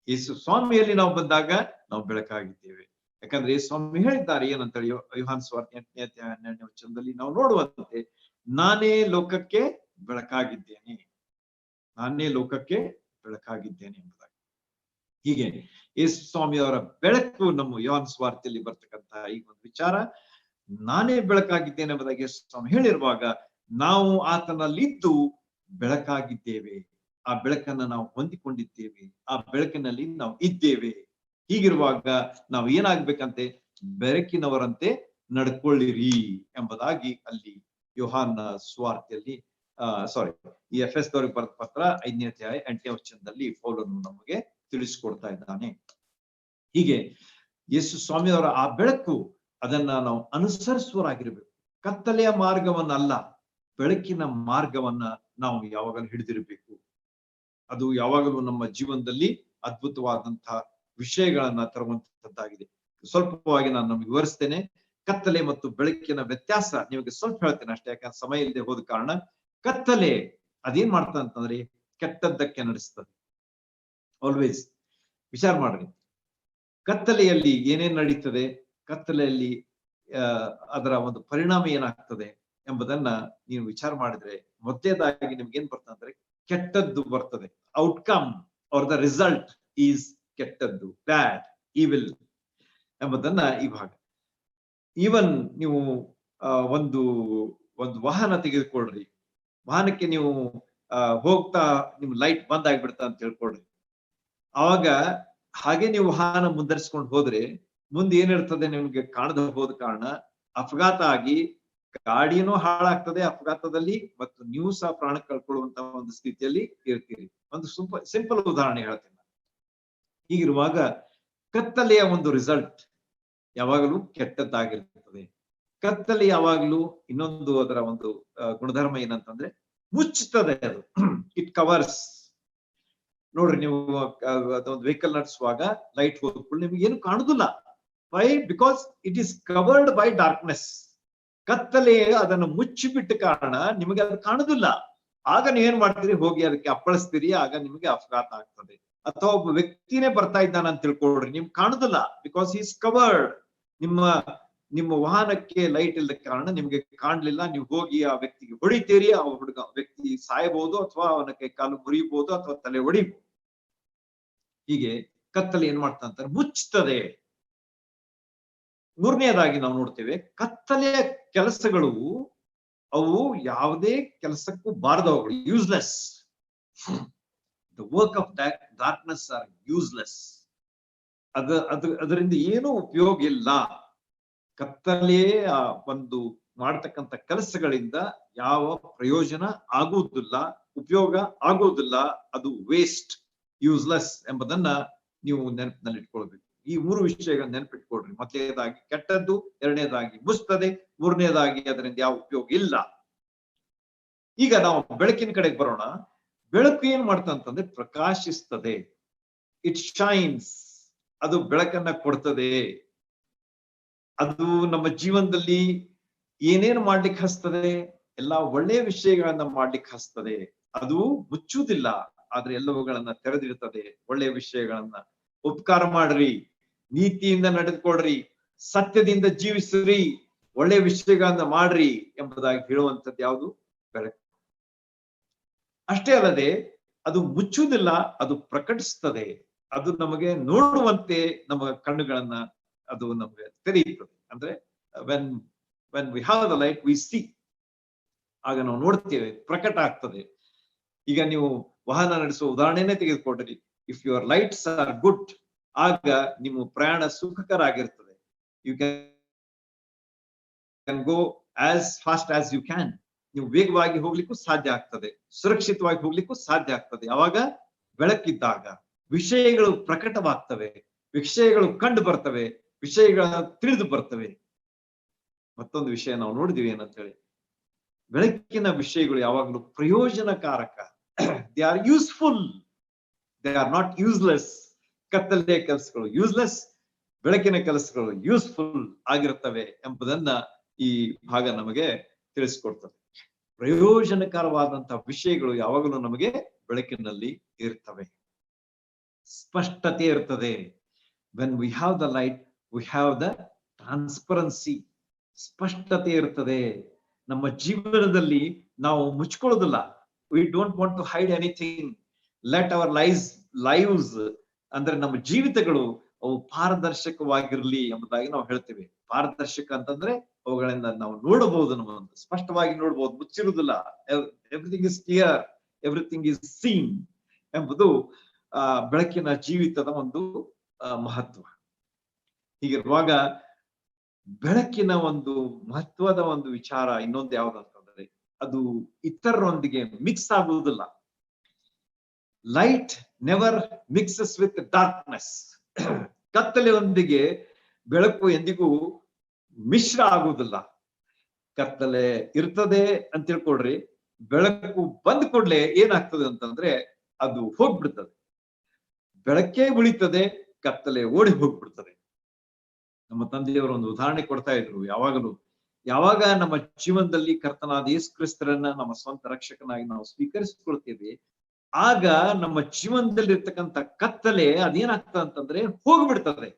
ಯೇಸು ಸ್ವಾಮಿಯಲ್ಲಿ ನಾವು ಬಂದಾಗ ನಾವು ಬೆಳಕಾಗಿದ್ದೇವೆ. ಯಾಕಂದ್ರೆ ಯೇಸು ಸ್ವಾಮಿ ಹೇಳಿದ್ದಾರೆ ಏನಂತೇಳಿ, ಯೋಹಾನ ಸುವಾರ್ತೆ 8ನೇ ಅಧ್ಯಾಯ 12ನೇ ವಚನದಲ್ಲಿ ನಾವು ನೋಡುವಂತೆ, ನಾನೇ ಲೋಕಕ್ಕೆ ಬೆಳಕಾಗಿದ್ದೇನೆ, ನಾನೇ ಲೋಕಕ್ಕೆ ಬೆಳಕಾಗಿದ್ದೇನೆ ಎಂಬುದಾಗಿ. ಹೀಗೆ ಯೇಸು ಸ್ವಾಮಿಯವರ ಬೆಳಕು ನಮ್ಮ ಯೋಹಾನ ಸುವಾರ್ತೆಯಲ್ಲಿ ಬರ್ತಕ್ಕಂತ ಈ ಒಂದು ವಿಚಾರ, ನಾನೇ ಬೆಳಕಾಗಿದ್ದೇನೆ ಎಂಬುದಾಗಿ ಯೇಸು ಸ್ವಾಮಿ ಹೇಳಿರುವಾಗ ನಾವು ಆತನಲ್ಲಿದ್ದು ಬೆಳಕಾಗಿದ್ದೇವೆ. ಆ ಬೆಳಕನ್ನ ನಾವು ಹೊಂದಿಕೊಂಡಿದ್ದೇವೆ, ಆ ಬೆಳಕಿನಲ್ಲಿ ನಾವು ಇದ್ದೇವೆ. ಹೀಗಿರುವಾಗ ನಾವು ಏನಾಗ್ಬೇಕಂತೆ, ಬೆಳಕಿನವರಂತೆ ನಡ್ಕೊಳ್ಳಿರಿ ಎಂಬುದಾಗಿ ಅಲ್ಲಿ ಯೋಹಾನ ಸುವಾರ್ತೆಯಲ್ಲಿ ಈ ಎಫೆಸ್ ದವರಿಗೆ ಬರೆದ ಪತ್ರ 5ನೇ ಅಧ್ಯಾಯ 8ನೇ ವಚನದಲ್ಲಿ ಪೌಲನು ನಮಗೆ ತಿಳಿಸಿಕೊಡ್ತಾ ಇದ್ದಾನೆ. ಹೀಗೆ ಯೇಸು ಸ್ವಾಮಿಯವರ ಆ ಬೆಳಕು, ಅದನ್ನ ನಾವು ಅನುಸರಿಸುವರಾಗಿರ್ಬೇಕು. ಕತ್ತಲೆಯ ಮಾರ್ಗವನ್ನಲ್ಲ, ಬೆಳಕಿನ ಮಾರ್ಗವನ್ನ ನಾವು ಯಾವಾಗಲೂ ಹಿಡಿದಿರಬೇಕು. ಅದು ಯಾವಾಗಲೂ ನಮ್ಮ ಜೀವನದಲ್ಲಿ ಅದ್ಭುತವಾದಂತಹ ವಿಷಯಗಳನ್ನ ತರುವಂತದ್ದಾಗಿದೆ. ಸ್ವಲ್ಪವಾಗಿ ನಾನು ನಮ್ಗೆ ವಿವರಿಸ್ತೇನೆ. ಕತ್ತಲೆ ಮತ್ತು ಬೆಳಕಿನ ವ್ಯತ್ಯಾಸ ನಿಮಗೆ ಸ್ವಲ್ಪ ಹೇಳ್ತೇನೆ ಅಷ್ಟೇ, ಯಾಕಂದ್ರೆ ಸಮಯ ಇಲ್ಲದೆ ಹೋದ ಕಾರಣ. ಕತ್ತಲೆ ಅದೇನ್ ಮಾಡ್ತದೆ ಅಂತಂದ್ರೆ ಕೆಟ್ಟದ್ದಕ್ಕೆ ನಡೆಸ್ತದೆ. ಆಲ್ವೇಸ್ ವಿಚಾರ ಮಾಡ್ರಿ, ಕತ್ತಲೆಯಲ್ಲಿ ಏನೇನ್ ನಡೀತದೆ, ಕತ್ತಲೆಯಲ್ಲಿ ಅದರ ಒಂದು ಪರಿಣಾಮ ಏನಾಗ್ತದೆ ಎಂಬುದನ್ನ ನೀವು ವಿಚಾರ ಮಾಡಿದ್ರೆ, ಮೊದಲನೇದಾಗಿ ನಿಮ್ಗೆ ಏನ್ ಬರ್ತದೆ ಅಂದ್ರೆ ಕೆಟ್ಟದ್ದು ಬರ್ತದೆ. Outcome are the result is ಕೆಟ್ಟದ್ದು, ಬ್ಯಾಡ್, ಈವಿಲ್ ಎಂಬುದನ್ನ ಈ ಭಾಗ. ಈವನ್ ನೀವು ಒಂದು ವಾಹನ ತೆಗೆದುಕೊಳ್ರಿ, ವಾಹನಕ್ಕೆ ನೀವು ಹೋಗ್ತಾ ನಿಮ್ ಲೈಟ್ ಬಂದ್ ಆಗ್ಬಿಡ್ತಾ ಅಂತ ತಿಳ್ಕೊಳ್ರಿ. ಆವಾಗ ಹಾಗೆ ನೀವು ವಾಹನ ಮುಂದರಿಸ್ಕೊಂಡು ಹೋದ್ರೆ ಮುಂದೆ ಏನಿರ್ತದೆ ನಿಮ್ಗೆ ಕಾಣದ ಹೋದ ಕಾರಣ ಅಪಘಾತ ಆಗಿ ಗಾಡಿನೂ ಹಾಳಾಗ್ತದೆ ಅಪಘಾತದಲ್ಲಿ, ಮತ್ತು ನೀವು ಸಹ ಪ್ರಾಣ ಕಳ್ಕೊಳ್ಳುವಂತಹ ಒಂದು ಸ್ಥಿತಿಯಲ್ಲಿ ಇರ್ತೀರಿ. ಒಂದು ಸಿಂಪಲ್ ಉದಾಹರಣೆ ಹೇಳ್ತೇನೆ. ಹೀಗಿರುವಾಗ ಕತ್ತಲೆಯ ಒಂದು ರಿಸಲ್ಟ್ ಯಾವಾಗಲೂ ಕೆಟ್ಟದ್ದಾಗಿರ್ತದೆ. ಕತ್ತಲೆ ಯಾವಾಗಲೂ ಇನ್ನೊಂದು ಅದರ ಒಂದು ಗುಣಧರ್ಮ ಏನಂತಂದ್ರೆ ಮುಚ್ಚುತ್ತದೆ, ಅದು ಇಟ್ ಕವರ್ಸ್. ನೋಡ್ರಿ, ನೀವು ಅದೊಂದು ವೆಹಿಕಲ್ ನಡೆಸುವಾಗ ಲೈಟ್ ಹೋದ್ಕೊಂಡು ನಿಮ್ಗೆ ಏನು ಕಾಣುದಿಲ್ಲ. Why? Because it is covered by darkness. ಕತ್ತಲೆ ಅದನ್ನು ಮುಚ್ಚಿಬಿಟ್ಟ ಕಾರಣ ನಿಮಗೆ ಅದು ಕಾಣುದಿಲ್ಲ. ಆಗ ನೀವೇನ್ ಮಾಡ್ತೀರಿ, ಹೋಗಿ ಅದಕ್ಕೆ ಅಪ್ಪಳಿಸ್ತೀರಿ, ಆಗ ನಿಮಗೆ ಅಪಘಾತ ಆಗ್ತದೆ. ಅಥವಾ ಒಬ್ಬ ವ್ಯಕ್ತಿನೇ ಬರ್ತಾ ಇದ್ದಾನ ಅಂತ ತಿಳ್ಕೊಳ್ರಿ, ನಿಮ್ಗೆ ಕಾಣುದಿಲ್ಲ, ಬಿಕಾಸ್ ಈಸ್ ಕವರ್ಡ್. ನಿಮ್ಮ ವಾಹನಕ್ಕೆ ಲೈಟ್ ಇಲ್ಲದ ಕಾರಣ ನಿಮ್ಗೆ ಕಾಣ್ಲಿಲ್ಲ. ನೀವು ಹೋಗಿ ಆ ವ್ಯಕ್ತಿಗೆ ಹೊಡಿತೀರಿ, ಆ ವ್ಯಕ್ತಿ ಸಾಯಬಹುದು, ಅಥವಾ ಅವನ ಕೈ ಕಾಲು ಮುರಿಬಹುದು, ಅಥವಾ ತಲೆ ಹೊಡಿಬಹುದು. ಹೀಗೆ ಕತ್ತಲೆ ಏನ್ ಮಾಡ್ತಾ ಅಂತಾರೆ, ಮುಚ್ಚುತ್ತದೆ. ಮೂರನೆಯದಾಗಿ ನಾವು ನೋಡ್ತೇವೆ, ಕತ್ತಲೆಯ ಕೆಲಸಗಳು ಅವು ಯಾವುದೇ ಕೆಲಸಕ್ಕೂ ಬಾರದವುಗಳು, useless. The work of darkness are useless. ಅದರಿಂದ ಏನೂ ಉಪಯೋಗ ಇಲ್ಲ. ಕತ್ತಲೆಯ ಒಂದು ಮಾಡ್ತಕ್ಕಂಥ ಕೆಲಸಗಳಿಂದ ಯಾವ ಪ್ರಯೋಜನ ಆಗುವುದಿಲ್ಲ, ಉಪಯೋಗ ಆಗುವುದಿಲ್ಲ. ಅದು ವೇಸ್ಟ್, ಯೂಸ್ಲೆಸ್ ಎಂಬುದನ್ನ ನೀವು ನೆನಪಿನಲ್ಲಿ ಇಟ್ಕೊಳ್ಬೇಕು. ಈ ಮೂರು ವಿಷಯಗಳನ್ನ ನೆನಪಿಟ್ಕೊಳ್ರಿ. ಮೊದಲನೇದಾಗಿ ಕೆಟ್ಟದ್ದು, ಎರಡನೇದಾಗಿ ಮುಚ್ತದೆ, ಮೂರನೇದಾಗಿ ಅದರಿಂದ ಯಾವ ಉಪಯೋಗ ಇಲ್ಲ. ಈಗ ನಾವು ಬೆಳಕಿನ ಕಡೆಗೆ ಬರೋಣ. ಬೆಳಕು ಏನ್ ಮಾಡ್ತಂತಂದ್ರೆ ಪ್ರಕಾಶಿಸ್ತದೆ. It shines. ಅದು ಬೆಳಕನ್ನ ಕೊಡ್ತದೆ. ಅದು ನಮ್ಮ ಜೀವನದಲ್ಲಿ ಏನೇನು ಮಾಡ್ಲಿಕ್ಕೆ ಹಸ್ತದೆ, ಎಲ್ಲಾ ಒಳ್ಳೆಯ ವಿಷಯಗಳನ್ನ ಮಾಡ್ಲಿಕ್ಕೆ ಹಸ್ತದೆ. ಅದು ಮುಚ್ಚುವುದಿಲ್ಲ, ಆದ್ರೆ ಎಲ್ಲವುಗಳನ್ನ ತೆರೆದಿರ್ತದೆ. ಒಳ್ಳೆಯ ವಿಷಯಗಳನ್ನ ಉಪಕಾರ ಮಾಡ್ರಿ, ನೀತಿಯಿಂದ ನಡೆದುಕೊಡ್ರಿ, ಸತ್ಯದಿಂದ ಜೀವಿಸ್ರಿ, ಒಳ್ಳೆಯ ವಿಷಯಗಳನ್ನ ಮಾಡ್ರಿ ಎಂಬುದಾಗಿ ಹೇಳುವಂಥದ್ದು ಯಾವುದು? ಬೆಳಕು. ಅಷ್ಟೇ ಅಲ್ಲದೆ ಅದು ಮುಚ್ಚುವುದಿಲ್ಲ, ಅದು ಪ್ರಕಟಿಸ್ತದೆ. ಅದು ನಮಗೆ ನೋಡುವಂತೆ ನಮ್ಮ ಕಣ್ಣುಗಳನ್ನ ಅದು ನಮಗೆ ತೆರೆಯುತ್ತದೆ. ಅಂದ್ರೆ when we have the light we see. ಆಗ ನಾವು ನೋಡ್ತೇವೆ, ಪ್ರಕಟ ಆಗ್ತದೆ. ಈಗ ನೀವು ವಾಹನ ನಡೆಸುವ ಉದಾಹರಣೆನೇ ತೆಗೆದುಕೊಂಡ್ರಿ. If your lights are good, ಆಗ ನಿಮ್ಮ ಪ್ರಯಾಣ ಸುಖಕರ ಆಗಿರ್ತದೆ. You can go as fast as you can. ನೀವು ವೇಗವಾಗಿ ಹೋಗ್ಲಿಕ್ಕೂ ಸಾಧ್ಯ ಆಗ್ತದೆ, ಸುರಕ್ಷಿತವಾಗಿ ಹೋಗ್ಲಿಕ್ಕೂ ಸಾಧ್ಯ ಆಗ್ತದೆ. ಅವಾಗ ಬೆಳಕಿದ್ದಾಗ ವಿಷಯಗಳು ಪ್ರಕಟವಾಗ್ತವೆ, ವಿಷಯಗಳು ಕಂಡು ಬರ್ತವೆ, ವಿಷಯಗಳ ತಿಳಿದು ಬರ್ತವೆ. ಮತ್ತೊಂದು ವಿಷಯ ನಾವು ನೋಡಿದ್ವಿ ಏನಂತ ಹೇಳಿ, ಬೆಳಕಿನ ವಿಷಯಗಳು ಯಾವಾಗಲೂ ಪ್ರಯೋಜನಕಾರಕ. They are useful, they are not useless. ಕತ್ತಲೆಯ ಕೆಲಸಗಳು ಯೂಸ್ಲೆಸ್, ಬೆಳಕಿನ ಕೆಲಸಗಳು ಯೂಸ್ಫುಲ್ ಆಗಿರುತ್ತವೆ ಎಂಬುದನ್ನ ಈ ಭಾಗ ನಮಗೆ ತಿಳಿಸ್ಕೊಡ್ತದೆ. ಪ್ರಯೋಜನಕರವಾದಂತಹ ವಿಷಯಗಳು ಯಾವಾಗಲೂ ನಮಗೆ ಬೆಳಕಿನಲ್ಲಿ ಇರ್ತವೆ, ಸ್ಪಷ್ಟತೆ ಇರ್ತದೆ. when we have the light, we have the transparency. ಸ್ಪಷ್ಟತೆ ಇರ್ತದೆ. ನಮ್ಮ ಜೀವನದಲ್ಲಿ ನಾವು ಮುಚ್ಕೊಳ್ಳೋದಿಲ್ಲ. we don't want to hide anything. let our lives ಅಂದ್ರೆ ನಮ್ಮ ಜೀವಿತಗಳು ಅವು ಪಾರದರ್ಶಕವಾಗಿರ್ಲಿ ಎಂಬುದಾಗಿ ನಾವು ಹೇಳ್ತೇವೆ. ಪಾರದರ್ಶಕ ಅಂತಂದ್ರೆ ಅವುಗಳಿಂದ ನಾವು ನೋಡಬಹುದು, ನಮ್ಮ ಸ್ಪಷ್ಟವಾಗಿ ನೋಡಬಹುದು, ಮುಚ್ಚಿರುವುದಿಲ್ಲ. Everything is clear, everything is seen ಎಂಬುದು ಬೆಳಕಿನ ಜೀವಿತದ ಒಂದು ಮಹತ್ವ. ಹೀಗಿರುವಾಗ ಬೆಳಕಿನ ಒಂದು ಮಹತ್ವದ ಒಂದು ವಿಚಾರ ಇನ್ನೊಂದು ಯಾವ್ದಂತಂದ್ರೆ ಅದು ಇತರರೊಂದಿಗೆ ಮಿಕ್ಸ್ ಆಗುವುದಿಲ್ಲ. Light never mixes with darkness. ಕತ್ತಲೆಯೊಂದಿಗೆ ಬೆಳಕು ಎಂದಿಗೂ ಮಿಶ್ರ ಆಗುವುದಿಲ್ಲ. ಕತ್ತಲೆ ಇರ್ತದೆ ಅಂತ ತಿಳ್ಕೊಡ್ರಿ, ಬೆಳಕು ಬಂದ ಕೂಡಲೇ ಏನಾಗ್ತದೆ ಅಂತಂದ್ರೆ ಅದು ಹೋಗ್ಬಿಡ್ತದೆ. ಬೆಳಕೇ ಉಳಿತದೆ, ಕತ್ತಲೆ ಓಡಿ ಹೋಗ್ಬಿಡ್ತದೆ. ನಮ್ಮ ತಂದೆಯವರು ಒಂದು ಉದಾಹರಣೆ ಕೊಡ್ತಾ ಇದ್ರು. ಯಾವಾಗ ನಮ್ಮ ಜೀವನದಲ್ಲಿ ಕರ್ತನಾದ ಯೇಸು ಕ್ರಿಸ್ತರನ್ನ ನಮ್ಮ ಸ್ವಂತ ರಕ್ಷಕನಾಗಿ ನಾವು ಸ್ವೀಕರಿಸಿಕೊಳ್ತೇವೆ, ಆಗ ನಮ್ಮ ಜೀವನದಲ್ಲಿ ಇರ್ತಕ್ಕಂಥ ಕತ್ತಲೆ ಅದೇನಾಗ್ತದೆ ಅಂತಂದ್ರೆ ಹೋಗ್ಬಿಡ್ತದೆ.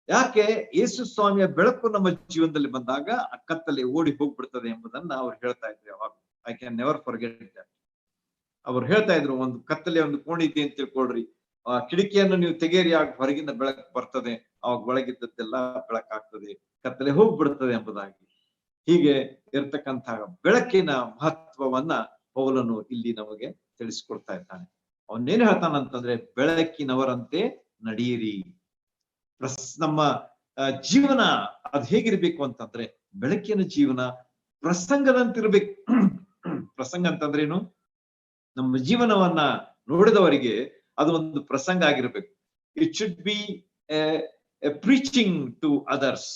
ಯಾಕೆ? ಯೇಸು ಸ್ವಾಮಿಯ ಬೆಳಕು ನಮ್ಮ ಜೀವನದಲ್ಲಿ ಬಂದಾಗ ಆ ಕತ್ತಲೆ ಓಡಿ ಹೋಗ್ಬಿಡ್ತದೆ ಎಂಬುದನ್ನ ಅವ್ರು ಹೇಳ್ತಾ ಇದ್ರು. ಯಾವಾಗ I can never forget that. ಅವ್ರು ಹೇಳ್ತಾ ಇದ್ರು, ಒಂದು ಕತ್ತಲೆ ಒಂದು ಕೋಣೆ ಇದೆ ಅಂತ ತಿಳ್ಕೊಳ್ರಿ, ಆ ಕಿಟಕಿಯನ್ನು ನೀವು ತೆಗೆಯರಿ, ಆಗ ಹೊರಗಿನ ಬೆಳಕು ಬರ್ತದೆ, ಅವಾಗ ಒಳಗಿದ್ದದ್ದೆಲ್ಲ ಬೆಳಕಾಗ್ತದೆ, ಕತ್ತಲೆ ಹೋಗ್ಬಿಡ್ತದೆ ಎಂಬುದಾಗಿ. ಹೀಗೆ ಇರ್ತಕ್ಕಂತಹ ಬೆಳಕಿನ ಮಹತ್ವವನ್ನ ಪೌಲನು ಇಲ್ಲಿ ನಮಗೆ ತಿಳಿಸ್ಕೊಡ್ತಾ ಇದ್ದಾನೆ. ಅವನೇನ್ ಹೇಳ್ತಾನಂತಂದ್ರೆ ಬೆಳಕಿನವರಂತೆ ನಡೆಯಿರಿ. ನಮ್ಮ ಜೀವನ ಅದ್ ಹೇಗಿರ್ಬೇಕು ಅಂತಂದ್ರೆ ಬೆಳಕಿನ ಜೀವನ ಪ್ರಸಂಗದಂತಿರ್ಬೇಕು. ಪ್ರಸಂಗ ಅಂತಂದ್ರೇನು? ನಮ್ಮ ಜೀವನವನ್ನ ನೋಡಿದವರಿಗೆ ಅದು ಒಂದು ಪ್ರಸಂಗ ಆಗಿರ್ಬೇಕು. It should be a preaching to others.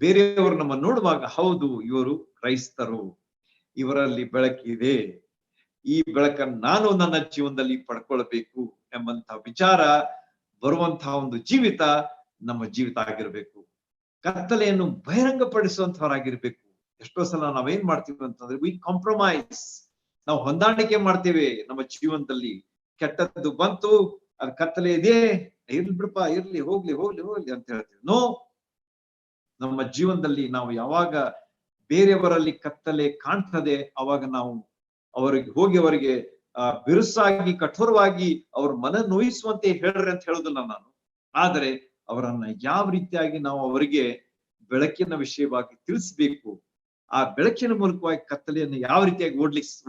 ಬೇರೆಯವರು ನಮ್ಮ ನೋಡುವಾಗ ಹೌದು ಇವರು ಕ್ರೈಸ್ತರು, ಇವರಲ್ಲಿ ಬೆಳಕಿದೆ, ಈ ಬೆಳಕನ್ನು ನಾನು ನನ್ನ ಜೀವನದಲ್ಲಿ ಪಡ್ಕೊಳ್ಬೇಕು ಎಂಬಂತಹ ವಿಚಾರ ಬರುವಂತಹ ಒಂದು ಜೀವಿತ ನಮ್ಮ ಜೀವಿತ ಆಗಿರ್ಬೇಕು. ಕತ್ತಲೆಯನ್ನು ಬಹಿರಂಗಪಡಿಸುವಂತವರಾಗಿರ್ಬೇಕು. ಎಷ್ಟೋ ಸಲ ನಾವೇನ್ ಮಾಡ್ತೀವಿ ಅಂತಂದ್ರೆ ವಿ ಕಾಂಪ್ರಮೈಸ್, ನಾವು ಹೊಂದಾಣಿಕೆ ಮಾಡ್ತೇವೆ ನಮ್ಮ ಜೀವನದಲ್ಲಿ. ಕೆಟ್ಟದ್ದು ಬಂತು, ಅದು ಕತ್ತಲೆ ಇದೆ, ಇರ್ಲಿ ಬಿಡಪ್ಪ, ಇರ್ಲಿ, ಹೋಗ್ಲಿ ಹೋಗ್ಲಿ ಹೋಗ್ಲಿ ಅಂತ ಹೇಳ್ತೀವಿ. ನೋ, ನಮ್ಮ ಜೀವನದಲ್ಲಿ ನಾವು ಯಾವಾಗ ಬೇರೆಯವರಲ್ಲಿ ಕತ್ತಲೆ ಕಾಣ್ತದೆ ಅವಾಗ ನಾವು ಅವರಿಗೆ ಬಿರುಸಾಗಿ ಕಠೋರವಾಗಿ ಅವ್ರ ಮನ ನೋಯಿಸುವಂತೆ ಹೇಳ್ರಿ ಅಂತ ಹೇಳುದಿಲ್ಲ ನಾನು. ಆದರೆ ಅವರನ್ನ ಯಾವ ರೀತಿಯಾಗಿ ನಾವು ಅವರಿಗೆ ಬೆಳಕಿನ ವಿಷಯವಾಗಿ ತಿಳಿಸ್ಬೇಕು, ಆ ಬೆಳಕಿನ ಮೂಲಕವಾಗಿ ಕತ್ತಲೆಯನ್ನು ಯಾವ ರೀತಿಯಾಗಿ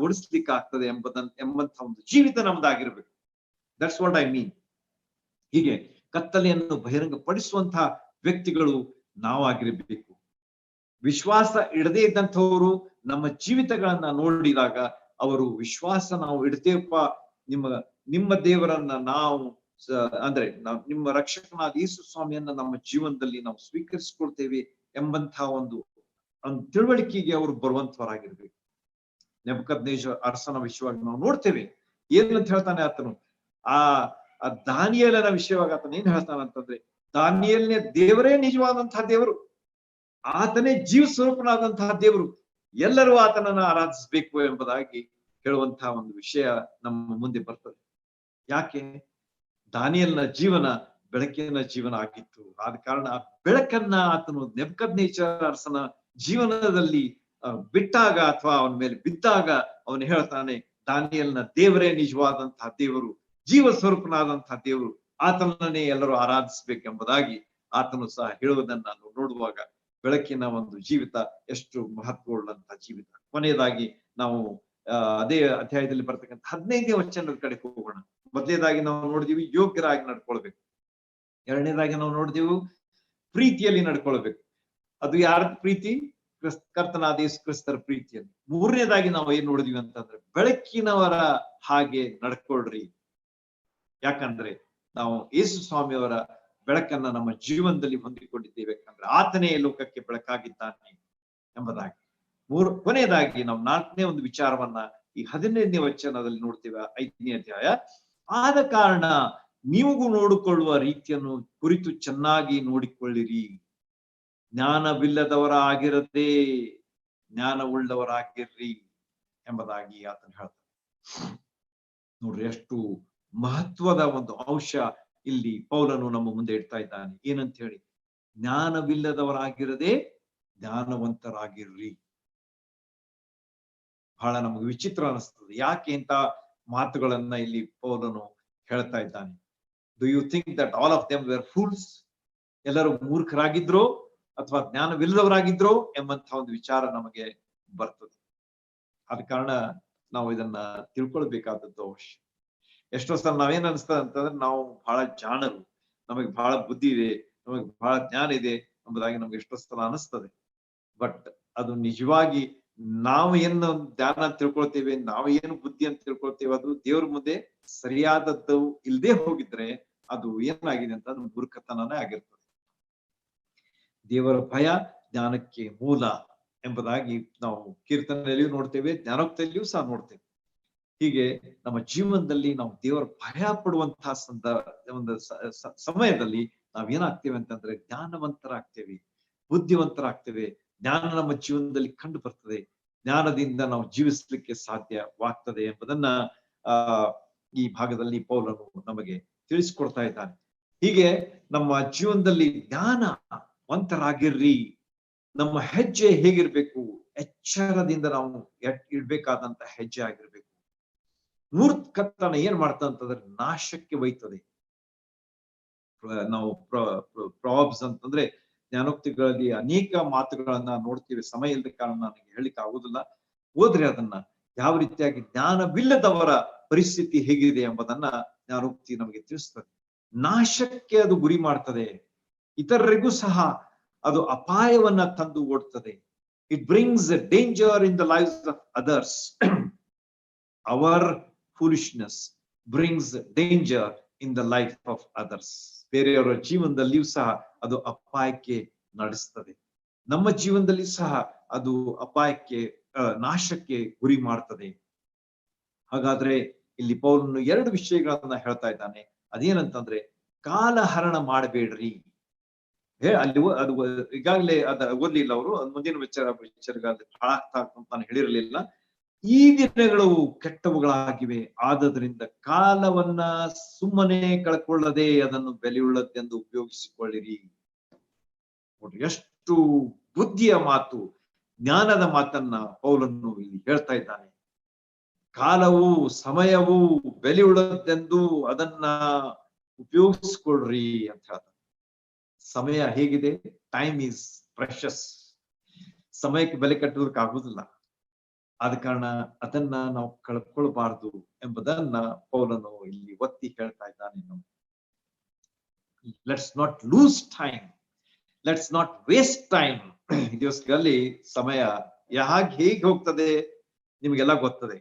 ಓಡಿಸ್ಲಿಕ್ಕೆ ಆಗ್ತದೆ ಎಂಬಂತ ಒಂದು ಜೀವಿತ ನಮ್ದಾಗಿರ್ಬೇಕು. That's what I mean. ಹೀಗೆ ಕತ್ತಲೆಯನ್ನು ಬಹಿರಂಗಪಡಿಸುವಂತಹ ವ್ಯಕ್ತಿಗಳು ನಾವಾಗಿರ್ಬೇಕು. ವಿಶ್ವಾಸ ಇಡದೇ ಇದ್ದಂಥವರು ನಮ್ಮ ಜೀವಿತಗಳನ್ನ ನೋಡಿದಾಗ ಅವರು ವಿಶ್ವಾಸ ನಾವು ಇಡ್ತೇವಪ್ಪ, ನಿಮ್ಮ ದೇವರನ್ನ ನಾವು ಅಂದ್ರೆ ನಿಮ್ಮ ರಕ್ಷಕನಾದ ಯೇಸು ಸ್ವಾಮಿಯನ್ನ ನಮ್ಮ ಜೀವನದಲ್ಲಿ ನಾವು ಸ್ವೀಕರಿಸಿಕೊಳ್ತೇವೆ ಎಂಬಂತಹ ಒಂದು ತಿಳುವಳಿಕೆಗೆ ಅವರು ಬರುವಂತವರಾಗಿರ್ಬೇಕು. ನೆಬೂಕದ್ನೆಚ್ಚರ್ ಅರಸನ ವಿಷಯವಾಗಿ ನಾವು ನೋಡ್ತೇವೆ. ಏನಂತ ಹೇಳ್ತಾನೆ ಆತನು? ಆ ದಾನಿಯೇಲನ ವಿಷಯವಾಗಿ ಆತನ ಏನ್ ಹೇಳ್ತಾನಂತಂದ್ರೆ, ದಾನಿಯೇಲನೇ ದೇವರೇ ನಿಜವಾದಂತಹ ದೇವರು, ಆತನೇ ಜೀವ ಸ್ವರೂಪನಾದಂತಹ ದೇವರು, ಎಲ್ಲರೂ ಆತನನ್ನ ಆರಾಧಿಸಬೇಕು ಎಂಬುದಾಗಿ ಹೇಳುವಂತಹ ಒಂದು ವಿಷಯ ನಮ್ಮ ಮುಂದೆ ಬರ್ತದೆ. ಯಾಕೆ? ದಾನಿಯೇಲನ ಜೀವನ ಬೆಳಕಿನ ಜೀವನ ಆಗಿತ್ತು. ಆದ ಕಾರಣ ಬೆಳಕನ್ನ ಆತನು ನೆಬೂಕದ್ನೆಚ್ಚರ್ ಅರಸನ ಜೀವನದಲ್ಲಿ ಬಿಟ್ಟಾಗ ಅಥವಾ ಅವನ ಮೇಲೆ ಬಿದ್ದಾಗ ಅವನು ಹೇಳ್ತಾನೆ, ದಾನಿಯೇಲನ ದೇವರೇ ನಿಜವಾದಂತಹ ದೇವರು, ಜೀವ ಸ್ವರೂಪನಾದಂತಹ ದೇವರು, ಆತನನ್ನೇ ಎಲ್ಲರೂ ಆರಾಧಿಸ್ಬೇಕೆಂಬುದಾಗಿ ಆತನು ಸಹ ಹೇಳುವುದನ್ನ ನಾವು ನೋಡುವಾಗ ಬೆಳಕಿನ ಒಂದು ಜೀವಿತ ಎಷ್ಟು ಮಹತ್ವವುಳ್ಳಂತಹ ಜೀವಿತ. ಕೊನೆಯದಾಗಿ ನಾವು ಅದೇ ಅಧ್ಯಾಯದಲ್ಲಿ ಬರ್ತಕ್ಕಂಥ 15ನೇ ವಚನದ ಕಡೆ ಹೋಗೋಣ. ಮೊದಲನೇದಾಗಿ ನಾವು ನೋಡಿದೀವಿ ಯೋಗ್ಯರಾಗಿ ನಡ್ಕೊಳ್ಬೇಕು. ಎರಡನೇದಾಗಿ ನಾವು ನೋಡಿದೆವು ಪ್ರೀತಿಯಲ್ಲಿ ನಡ್ಕೊಳ್ಬೇಕು. ಅದು ಯಾರ ಪ್ರೀತಿ? ಕರ್ತನಾದ ಯೇಸು ಕ್ರಿಸ್ತರ ಪ್ರೀತಿಯಲ್ಲಿ. ಮೂರನೇದಾಗಿ ನಾವು ಏನ್ ನೋಡಿದ್ವಿ ಅಂತಂದ್ರೆ ಬೆಳಕಿನವರ ಹಾಗೆ ನಡ್ಕೊಳ್ರಿ. ಯಾಕಂದ್ರೆ ನಾವು ಯೇಸು ಸ್ವಾಮಿಯವರ ಬೆಳಕನ್ನ ನಮ್ಮ ಜೀವನದಲ್ಲಿ ಹೊಂದಿಕೊಂಡಿದ್ದೇವೆ. ಯಾಕಂದ್ರೆ ಆತನೇ ಲೋಕಕ್ಕೆ ಬೆಳಕಾಗಿದ್ದಾನೆ ಎಂಬುದಾಗಿ. ಕೊನೆಯದಾಗಿ ನಾವು 4ನೇ ಒಂದು ವಿಚಾರವನ್ನ ಈ 15ನೇ ವಚನದಲ್ಲಿ ನೋಡ್ತೇವೆ, 5ನೇ ಅಧ್ಯಾಯ. ಆದ ಕಾರಣ ನೀವು ನೋಡಿಕೊಳ್ಳುವ ರೀತಿಯನ್ನು ಕುರಿತು ಚೆನ್ನಾಗಿ ನೋಡಿಕೊಳ್ಳಿರಿ. ಜ್ಞಾನವಿಲ್ಲದವರ ಆಗಿರದೆ ಜ್ಞಾನವುಳ್ಳವರಾಗಿರ್ರಿ ಎಂಬುದಾಗಿ ಆತನು ಹೇಳ್ತಾನೆ. ನೋಡ್ರಿ, ಎಷ್ಟು ಮಹತ್ವದ ಒಂದು ಅಂಶ ಇಲ್ಲಿ ಪೌಲನು ನಮ್ಮ ಮುಂದೆ ಇಡ್ತಾ ಇದ್ದಾನೆ. ಏನಂತ ಹೇಳಿ, ಜ್ಞಾನವಿಲ್ಲದವರಾಗಿರದೆ ಜ್ಞಾನವಂತರಾಗಿರ್ರಿ. ಬಹಳ ನಮಗೆ ವಿಚಿತ್ರ ಅನಿಸ್ತದೆ. ಯಾಕೆ ಇಂತ ಮಾತುಗಳನ್ನ ಇಲ್ಲಿ ಪೌಲನು ಹೇಳ್ತಾ ಇದ್ದಾನೆ? Do you think that all of them were fools? ಎಲ್ಲರೂ ಮೂರ್ಖರಾಗಿದ್ರು ಅಥವಾ ಜ್ಞಾನವಿಲ್ಲದವರಾಗಿದ್ರು ಎಂಬಂತಹ ಒಂದು ವಿಚಾರ ನಮಗೆ ಬರ್ತದೆ. ಆದ ಕಾರಣ ನಾವು ಇದನ್ನ ತಿಳ್ಕೊಳ್ಬೇಕಾದದ್ದು ಅವಶ್ಯ. ಎಷ್ಟೋ ಸಲ ನಾವೇನ್ ಅನಿಸ್ತದೆ ಅಂತಂದ್ರೆ, ನಾವು ಬಹಳ ಜಾಣರು, ನಮಗೆ ಬಹಳ ಬುದ್ಧಿ ಇದೆ, ನಮಗೆ ಬಹಳ ಜ್ಞಾನ ಇದೆ ಎಂಬುದಾಗಿ ನಮ್ಗೆ ಎಷ್ಟೋ ಸಲ ಅನಿಸ್ತದೆ. ಬಟ್ ಅದು ನಿಜವಾಗಿ ನಾವು ಏನು ಜ್ಞಾನ ತಿಳ್ಕೊಳ್ತೇವೆ, ನಾವು ಏನು ಬುದ್ಧಿ ಅಂತ ತಿಳ್ಕೊಳ್ತೇವೆ, ಅದು ದೇವ್ರ ಮುಂದೆ ಸರಿಯಾದದ್ದು ಇಲ್ಲದೆ ಹೋಗಿದ್ರೆ ಅದು ಏನಾಗಿದೆ ಅಂತ ಅದು ಮೂರ್ಖತನನೇ ಆಗಿರ್ತದೆ. ದೇವರ ಭಯ ಜ್ಞಾನಕ್ಕೆ ಮೂಲ ಎಂಬುದಾಗಿ ನಾವು ಕೀರ್ತನೆಯಲ್ಲಿಯೂ ನೋಡ್ತೇವೆ, ಜ್ಞಾನೋಕ್ತಿಯಲ್ಲಿಯೂ ಸಹ ನೋಡ್ತೇವೆ. ಹೀಗೆ ನಮ್ಮ ಜೀವನದಲ್ಲಿ ನಾವು ದೇವರ ಭಯ ಪಡುವಂತಹ ಒಂದು ಸಮಯದಲ್ಲಿ ನಾವೇನಾಗ್ತೇವೆ ಅಂತಂದ್ರೆ ಜ್ಞಾನವಂತರಾಗ್ತೇವೆ, ಬುದ್ಧಿವಂತರಾಗ್ತೇವೆ. ಜ್ಞಾನ ನಮ್ಮ ಜೀವನದಲ್ಲಿ ಕಂಡು ಬರ್ತದೆ, ಜ್ಞಾನದಿಂದ ನಾವು ಜೀವಿಸಲಿಕ್ಕೆ ಸಾಧ್ಯವಾಗ್ತದೆ ಎಂಬುದನ್ನ ಈ ಭಾಗದಲ್ಲಿ ಪೌಲನು ನಮಗೆ ತಿಳಿಸ್ಕೊಡ್ತಾ ಇದ್ದಾನೆ. ಹೀಗೆ ನಮ್ಮ ಜೀವನದಲ್ಲಿ ಜ್ಞಾನವಂತರಾಗಿರ್ರಿ. ನಮ್ಮ ಹೆಜ್ಜೆ ಹೇಗಿರ್ಬೇಕು? ಎಚ್ಚರದಿಂದ ನಾವು ಇಡ್ಬೇಕಾದಂತ ಹೆಜ್ಜೆ ಆಗಿರ್ಬೇಕು. ಮೂರ್ಖತನ ಏನ್ ಮಾಡ್ತಾ ಅಂತಂದ್ರೆ ನಾಶಕ್ಕೆ ಒಯ್ತದೆ. ನಾವು ಪ್ರಾಬ್ಸ್ ಅಂತಂದ್ರೆ ಜ್ಞಾನೋಕ್ತಿಗಳಲ್ಲಿ ಅನೇಕ ಮಾತುಗಳನ್ನ ನೋಡ್ತೀವಿ. ಸಮಯ ಇಲ್ಲದ ಕಾರಣ ನನಗೆ ಹೇಳಿಕ್ಕೆ ಆಗುದಿಲ್ಲ. ಹೋದ್ರೆ ಅದನ್ನ ಯಾವ ರೀತಿಯಾಗಿ ಜ್ಞಾನವಿಲ್ಲದವರ ಪರಿಸ್ಥಿತಿ ಹೇಗಿದೆ ಎಂಬುದನ್ನ ಜ್ಞಾನೋಕ್ತಿ ನಮಗೆ ತಿಳಿಸ್ತದೆ. ನಾಶಕ್ಕೆ ಅದು ಗುರಿ ಮಾಡ್ತದೆ, ಇತರರಿಗೂ ಸಹ ಅದು ಅಪಾಯವನ್ನ ತಂದು ಓಡ್ತದೆ. It brings a danger in the lives of others. Our foolishness brings danger in the life of others. ಬೇರೆಯವರ ಜೀವನದಲ್ಲಿಯೂ ಸಹ ಅದು ಅಪಾಯಕ್ಕೆ ನಡೆಸ್ತದೆ. ನಮ್ಮ ಜೀವನದಲ್ಲಿ ಸಹ ಅದು ಅಪಾಯಕ್ಕೆ, ನಾಶಕ್ಕೆ ಗುರಿ ಮಾಡ್ತದೆ. ಹಾಗಾದ್ರೆ ಇಲ್ಲಿ ಪೌಲನು 2 ವಿಷಯಗಳನ್ನ ಹೇಳ್ತಾ ಇದ್ದಾನೆ. ಅದೇನಂತಂದ್ರೆ, ಕಾಲಹರಣ ಮಾಡಬೇಡ್ರಿ. ಅಲ್ಲಿ ಅದು ಈಗಾಗಲೇ ಅದ ಓದ್ಲಿಲ್ಲ ಅವರು, ಮುಂದಿನ ವಿಚಾರಗಳಲ್ಲಿ ನಾನು ಹೇಳಿರಲಿಲ್ಲ. ಈ ದಿನಗಳು ಕೆಟ್ಟವುಗಳಾಗಿವೆ, ಆದದ್ರಿಂದ ಕಾಲವನ್ನ ಸುಮ್ಮನೆ ಕಳ್ಕೊಳ್ಳದೆ ಅದನ್ನು ಬೆಲೆಯುಳ್ಳದ್ದೆಂದು ಉಪಯೋಗಿಸಿಕೊಳ್ಳಿರಿ. ನೋಡ್ರಿ, ಎಷ್ಟು ಬುದ್ಧಿಯ ಮಾತು, ಜ್ಞಾನದ ಮಾತನ್ನ ಪೌಲನು ಇಲ್ಲಿ ಹೇಳ್ತಾ ಇದ್ದಾನೆ. ಕಾಲವು, ಸಮಯವು ಬೆಲೆಯುಳ್ಳದ್ದೆಂದು ಅದನ್ನ ಉಪಯೋಗಿಸ್ಕೊಳ್ರಿ ಅಂತ ಹೇಳ್ತಾನೆ. ಸಮಯ ಹೇಗಿದೆ? Time is precious. ಸಮಯಕ್ಕೆ ಬೆಲೆ ಕಟ್ಟೋದಕ್ಕೆ ಆಗುದಿಲ್ಲ. ಆದ ಕಾರಣ ಅದನ್ನ ನಾವು ಕಳ್ಕೊಳ್ಬಾರ್ದು ಎಂಬುದನ್ನ ಪೌಲನು ಇಲ್ಲಿ ಒತ್ತಿ ಹೇಳ್ತಾ ಇದ್ದಾನೆ. Let's not lose time, let's not waste time. ಈ ದಿವಸಗಳಲ್ಲಿ ಸಮಯ ಹೇಗೆ ಹೋಗ್ತದೆ ನಿಮ್ಗೆಲ್ಲ ಗೊತ್ತದೆ.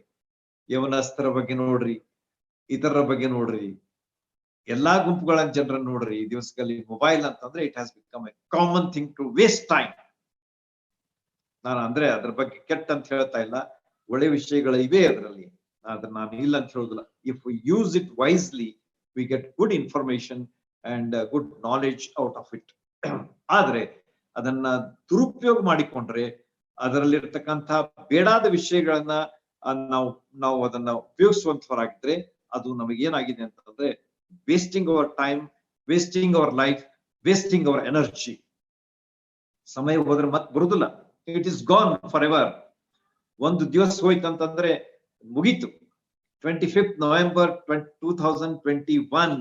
ಯವನಸ್ಥರ ಬಗ್ಗೆ ನೋಡ್ರಿ, ಇತರರ ಬಗ್ಗೆ ನೋಡ್ರಿ, ಎಲ್ಲಾ ಗುಂಪುಗಳ ಜನರನ್ನು ನೋಡ್ರಿ. ಈ ದಿವಸದಲ್ಲಿ ಮೊಬೈಲ್ ಅಂತಂದ್ರೆ it has become a common thing to waste time. ನಾನು ಅಂದ್ರೆ ಅದ್ರ ಬಗ್ಗೆ ಕೆಟ್ಟ ಅಂತ ಹೇಳ್ತಾ ಇಲ್ಲ, ಒಳ್ಳೆ ವಿಷಯಗಳು ಇವೆ ಅದರಲ್ಲಿ, ಅದನ್ನ ನಾನು ಇಲ್ಲ ಅಂತ ಹೇಳುದಿಲ್ಲ. If we use it wisely we get good information and good knowledge out of it. ಆದ್ರೆ ಅದನ್ನ ದುರುಪಯೋಗ ಮಾಡಿಕೊಂಡ್ರೆ, ಅದರಲ್ಲಿರ್ತಕ್ಕಂಥ ಬೇಡಾದ ವಿಷಯಗಳನ್ನ ನಾವು ಅದನ್ನ ಉಪಯೋಗಿಸುವಂತವರಾಗಿದ್ರೆ ಅದು ನಮಗೇನಾಗಿದೆ ಅಂತಂದ್ರೆ wasting our time, wasting our life, wasting our energy. ಸಮಯ ಹೋದ್ರೆ ಮತ್ತೆ ಬರುದಿಲ್ಲ. It is gone for ever. ಒಂದು ದಿವಸ ಹೋಯ್ತಂತಂದ್ರೆ ಮುಗೀತು. 25th November 2021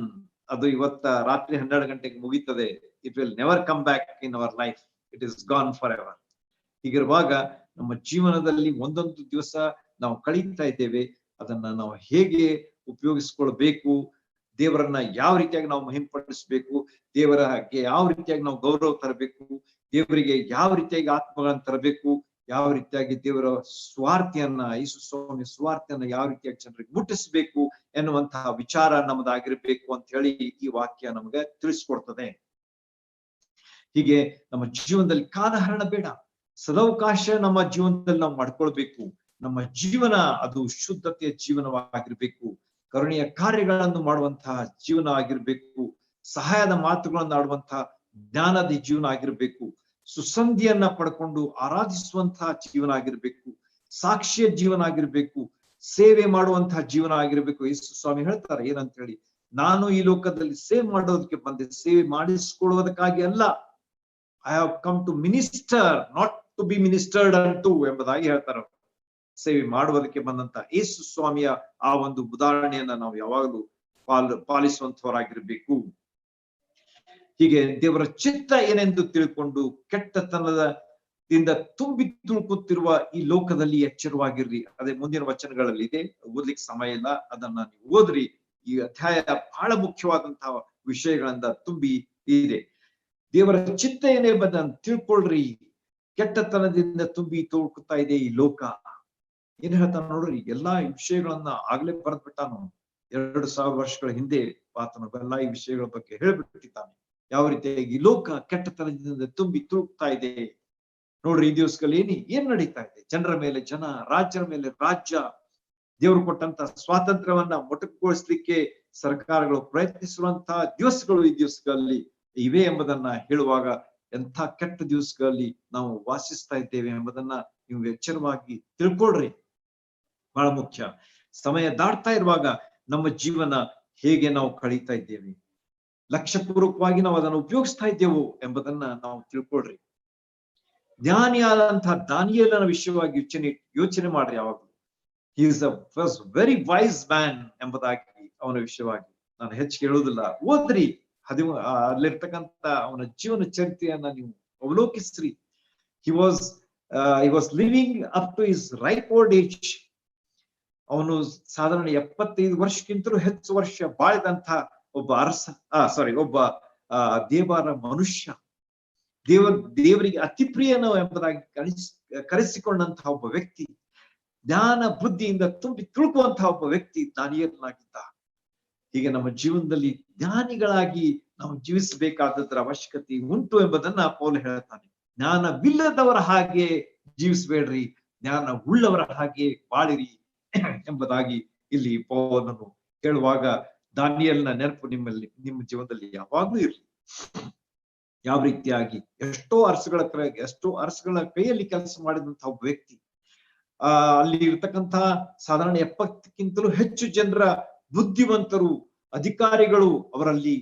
ಅದು ಇವತ್ತ ರಾತ್ರಿ 12 ಗಂಟೆಗೆ ಮುಗೀತದೆ. It will never come back in our life. It is gone for ever. ಹೀಗಿರುವಾಗ ನಮ್ಮ ಜೀವನದಲ್ಲಿ ಒಂದೊಂದು ದಿವಸ ನಾವು ಕಳೀತಾ ಇದ್ದೇವೆ. ಅದನ್ನ ನಾವು ಹೇಗೆ ಉಪಯೋಗಿಸ್ಕೊಳ್ಬೇಕು, ದೇವರನ್ನ ಯಾವ ರೀತಿಯಾಗಿ ನಾವು ಮಹಿಂಪಡಿಸ್ಬೇಕು, ದೇವರಿಗೆ ಯಾವ ರೀತಿಯಾಗಿ ನಾವು ಗೌರವ ತರಬೇಕು, ದೇವರಿಗೆ ಯಾವ ರೀತಿಯಾಗಿ ಆತ್ಮಗಳನ್ನ ತರಬೇಕು, ಯಾವ ರೀತಿಯಾಗಿ ದೇವರ ಸ್ವಾರ್ಥಿಯನ್ನ, ಯೇಸು ಸ್ವಾಮಿ ಸ್ವಾರ್ಥಿಯನ್ನ ಯಾವ ರೀತಿಯಾಗಿ ಜನರಿಗೆ ಮುಟ್ಟಿಸ್ಬೇಕು ಎನ್ನುವಂತಹ ವಿಚಾರ ನಮ್ಮದಾಗಿರ್ಬೇಕು ಅಂತ ಹೇಳಿ ಈ ವಾಕ್ಯ ನಮಗೆ ತಿಳಿಸ್ಕೊಡ್ತದೆ. ಹೀಗೆ ನಮ್ಮ ಜೀವನದಲ್ಲಿ ಕಾಲಹರಣ ಬೇಡ, ಸದಾವಕಾಶ ನಮ್ಮ ಜೀವನದಲ್ಲಿ ನಾವು ಮಾಡ್ಕೊಳ್ಬೇಕು. ನಮ್ಮ ಜೀವನ ಅದು ಶುದ್ಧತೆಯ ಜೀವನವಾಗಿರ್ಬೇಕು, ಕರುಣೆಯ ಕಾರ್ಯಗಳನ್ನು ಮಾಡುವಂತಹ ಜೀವನ ಆಗಿರ್ಬೇಕು, ಸಹಾಯದ ಮಾತುಗಳನ್ನು ಆಡುವಂತಹ ಜ್ಞಾನದ ಜೀವನ ಆಗಿರ್ಬೇಕು, ಸುಸಂಧಿಯನ್ನ ಪಡ್ಕೊಂಡು ಆರಾಧಿಸುವಂತಹ ಜೀವನ ಆಗಿರ್ಬೇಕು, ಸಾಕ್ಷಿಯ ಜೀವನ ಆಗಿರ್ಬೇಕು, ಸೇವೆ ಮಾಡುವಂತಹ ಜೀವನ ಆಗಿರ್ಬೇಕು. ಯೇಸು ಸ್ವಾಮಿ ಹೇಳ್ತಾರೆ ಏನಂತ ಹೇಳಿ, ನಾನು ಈ ಲೋಕದಲ್ಲಿ ಸೇವೆ ಮಾಡೋದಕ್ಕೆ ಬಂದೆ, ಸೇವೆ ಮಾಡಿಸಿಕೊಳ್ಳುವುದಕ್ಕಾಗಿ ಅಲ್ಲ. I have come to minister, not to be ministered unto ಎಂಬುದಾಗಿ ಹೇಳ್ತಾರೆ. ಸೇವೆ ಮಾಡುವುದಕ್ಕೆ ಬಂದಂತ ಯೇಸು ಸ್ವಾಮಿಯ ಆ ಒಂದು ಉದಾಹರಣೆಯನ್ನ ನಾವು ಯಾವಾಗಲೂ ಪಾಲಿಸುವಂತವರಾಗಿರ್ಬೇಕು. ಹೀಗೆ ದೇವರ ಚಿತ್ತ ಏನೆಂದು ತಿಳ್ಕೊಂಡು ಕೆಟ್ಟತನದಿಂದ ತುಂಬಿ ತುಳುಕುತ್ತಿರುವ ಈ ಲೋಕದಲ್ಲಿ ಎಚ್ಚರವಾಗಿರ್ರಿ. ಅದೇ ಮುಂದಿನ ವಚನಗಳಲ್ಲಿ ಇದೆ, ಓದ್ಲಿಕ್ಕೆ ಸಮಯ ಇಲ್ಲ, ಅದನ್ನ ನೀವು ಓದ್ರಿ. ಈ ಅಧ್ಯಾಯ ಬಹಳ ಮುಖ್ಯವಾದಂತಹ ವಿಷಯಗಳಿಂದ ತುಂಬಿ ಇದೆ. ದೇವರ ಚಿತ್ತ ಏನೇ ಬಂದನ್ನು ತಿಳ್ಕೊಳ್ರಿ. ಕೆಟ್ಟತನದಿಂದ ತುಂಬಿ ತುಳುಕುತ್ತಾ ಇದೆ ಈ ಲೋಕ. ಏನ್ ಹೇಳ್ತಾನ ನೋಡ್ರಿ, ಎಲ್ಲಾ ಈ ವಿಷಯಗಳನ್ನ ಆಗ್ಲೇ ಬರೆದ್ಬಿಟ್ಟಾನು. 2000 ವರ್ಷಗಳ ಹಿಂದೆ ಆತನ ಎಲ್ಲಾ ಈ ವಿಷಯಗಳ ಬಗ್ಗೆ ಹೇಳ್ಬಿಟ್ಟಿದ್ದಾನೆ. ಯಾವ ರೀತಿಯಾಗಿ ಈ ಲೋಕ ಕೆಟ್ಟತನದಿಂದ ತುಂಬಿ ತುಳುಕ್ತಾ ಇದೆ ನೋಡ್ರಿ. ಈ ದಿವಸಗಳಲ್ಲಿ ಏನ್ ನಡೀತಾ ಇದೆ? ಜನರ ಮೇಲೆ ಜನ, ರಾಜ್ಯರ ಮೇಲೆ ರಾಜ್ಯ, ದೇವರು ಕೊಟ್ಟಂತ ಸ್ವಾತಂತ್ರ್ಯವನ್ನ ಮೊಟಕುಗೊಳಿಸ್ಲಿಕ್ಕೆ ಸರ್ಕಾರಗಳು ಪ್ರಯತ್ನಿಸುವಂತಹ ದಿವಸಗಳು ಈ ದಿವಸಗಳಲ್ಲಿ ಇವೆ ಎಂಬುದನ್ನ ಹೇಳುವಾಗ, ಎಂಥ ಕೆಟ್ಟ ದಿವಸಗಳಲ್ಲಿ ನಾವು ವಾಸಿಸ್ತಾ ಇದ್ದೇವೆ ಎಂಬುದನ್ನ ನೀವು ಎಚ್ಚರವಾಗಿ ತಿಳ್ಕೊಳ್ರಿ. ಬಹಳ ಮುಖ್ಯ. ಸಮಯ ದಾಟ್ತಾ ಇರುವಾಗ ನಮ್ಮ ಜೀವನ ಹೇಗೆ ನಾವು ಕಳೀತಾ ಇದ್ದೇವೆ, ಲಕ್ಷ್ಯಪೂರ್ವಕವಾಗಿ ನಾವು ಅದನ್ನು ಉಪಯೋಗಿಸ್ತಾ ಇದ್ದೇವು ಎಂಬುದನ್ನ ನಾವು ತಿಳ್ಕೊಳ್ರಿ. ಜ್ಞಾನಿಯಾದಂತಹ ದಾನಿಯೇಲನ ವಿಷಯವಾಗಿ ಯೋಚನೆ ಮಾಡ್ರಿ. ಯಾವಾಗಲೂ he is a first very wise man ಎಂಬುದಾಗಿ ಅವನ ವಿಷಯವಾಗಿ ನಾನು ಹೆಚ್ಚಿಗೆ ಹೇಳುವುದಿಲ್ಲ. ಓದ್ರಿ, ಅಲ್ಲಿರ್ತಕ್ಕಂಥ ಅವನ ಜೀವನ ಚರಿತ್ರೆಯನ್ನ ನೀವು ಅವಲೋಕಿಸ್ರಿ. he was living up to his ripe old age. ಅವನು ಸಾಧಾರಣ 75 ವರ್ಷಕ್ಕಿಂತಲೂ ಹೆಚ್ಚು ವರ್ಷ ಬಾಳಿದಂತ ಒಬ್ಬ ಒಬ್ಬ ದೇವರ ಮನುಷ್ಯ, ದೇವರಿಗೆ ಅತಿ ಪ್ರಿಯನು ಎಂಬುದಾಗಿ ಕರೆಸಿಕೊಂಡಂತಹ ಒಬ್ಬ ವ್ಯಕ್ತಿ, ಜ್ಞಾನ ಬುದ್ಧಿಯಿಂದ ತುಂಬಿ ತುಳುಕುವಂತಹ ಒಬ್ಬ ವ್ಯಕ್ತಿ ದಾನಿಯೇಲನಾಗಿದ್ದ. ಹೀಗೆ ನಮ್ಮ ಜೀವನದಲ್ಲಿ ಜ್ಞಾನಿಗಳಾಗಿ ನಾವು ಜೀವಿಸಬೇಕಾದದ್ರ ಅವಶ್ಯಕತೆ ಉಂಟು ಎಂಬುದನ್ನ ಪೌಲ ಹೇಳ್ತಾನೆ. ಜ್ಞಾನವಿಲ್ಲದವರ ಹಾಗೆ ಜೀವಿಸಬೇಡ್ರಿ, ಜ್ಞಾನ ಉಳ್ಳವರ ಹಾಗೆ ಬಾಳಿರಿ ಎಂಬುದಾಗಿ ಇಲ್ಲಿ ಪೌಲನು ಹೇಳುವಾಗ, ದಾನಿಯೇಲನ ನೆನಪು ನಿಮ್ಮ ಜೀವನದಲ್ಲಿ ಯಾವಾಗ್ಲೂ ಇರಲಿ. ಯಾವ ರೀತಿಯಾಗಿ ಎಷ್ಟೋ ಅರಸುಗಳ ಕೈಯಲ್ಲಿ ಕೆಲಸ ಮಾಡಿದಂತಹ ಒಬ್ಬ ವ್ಯಕ್ತಿ, ಅಲ್ಲಿ ಇರ್ತಕ್ಕಂಥ ಸಾಧಾರಣ 70ಕ್ಕಿಂತಲೂ ಹೆಚ್ಚು ಜನರ ಬುದ್ಧಿವಂತರು, ಅಧಿಕಾರಿಗಳು ಅವರಲ್ಲಿ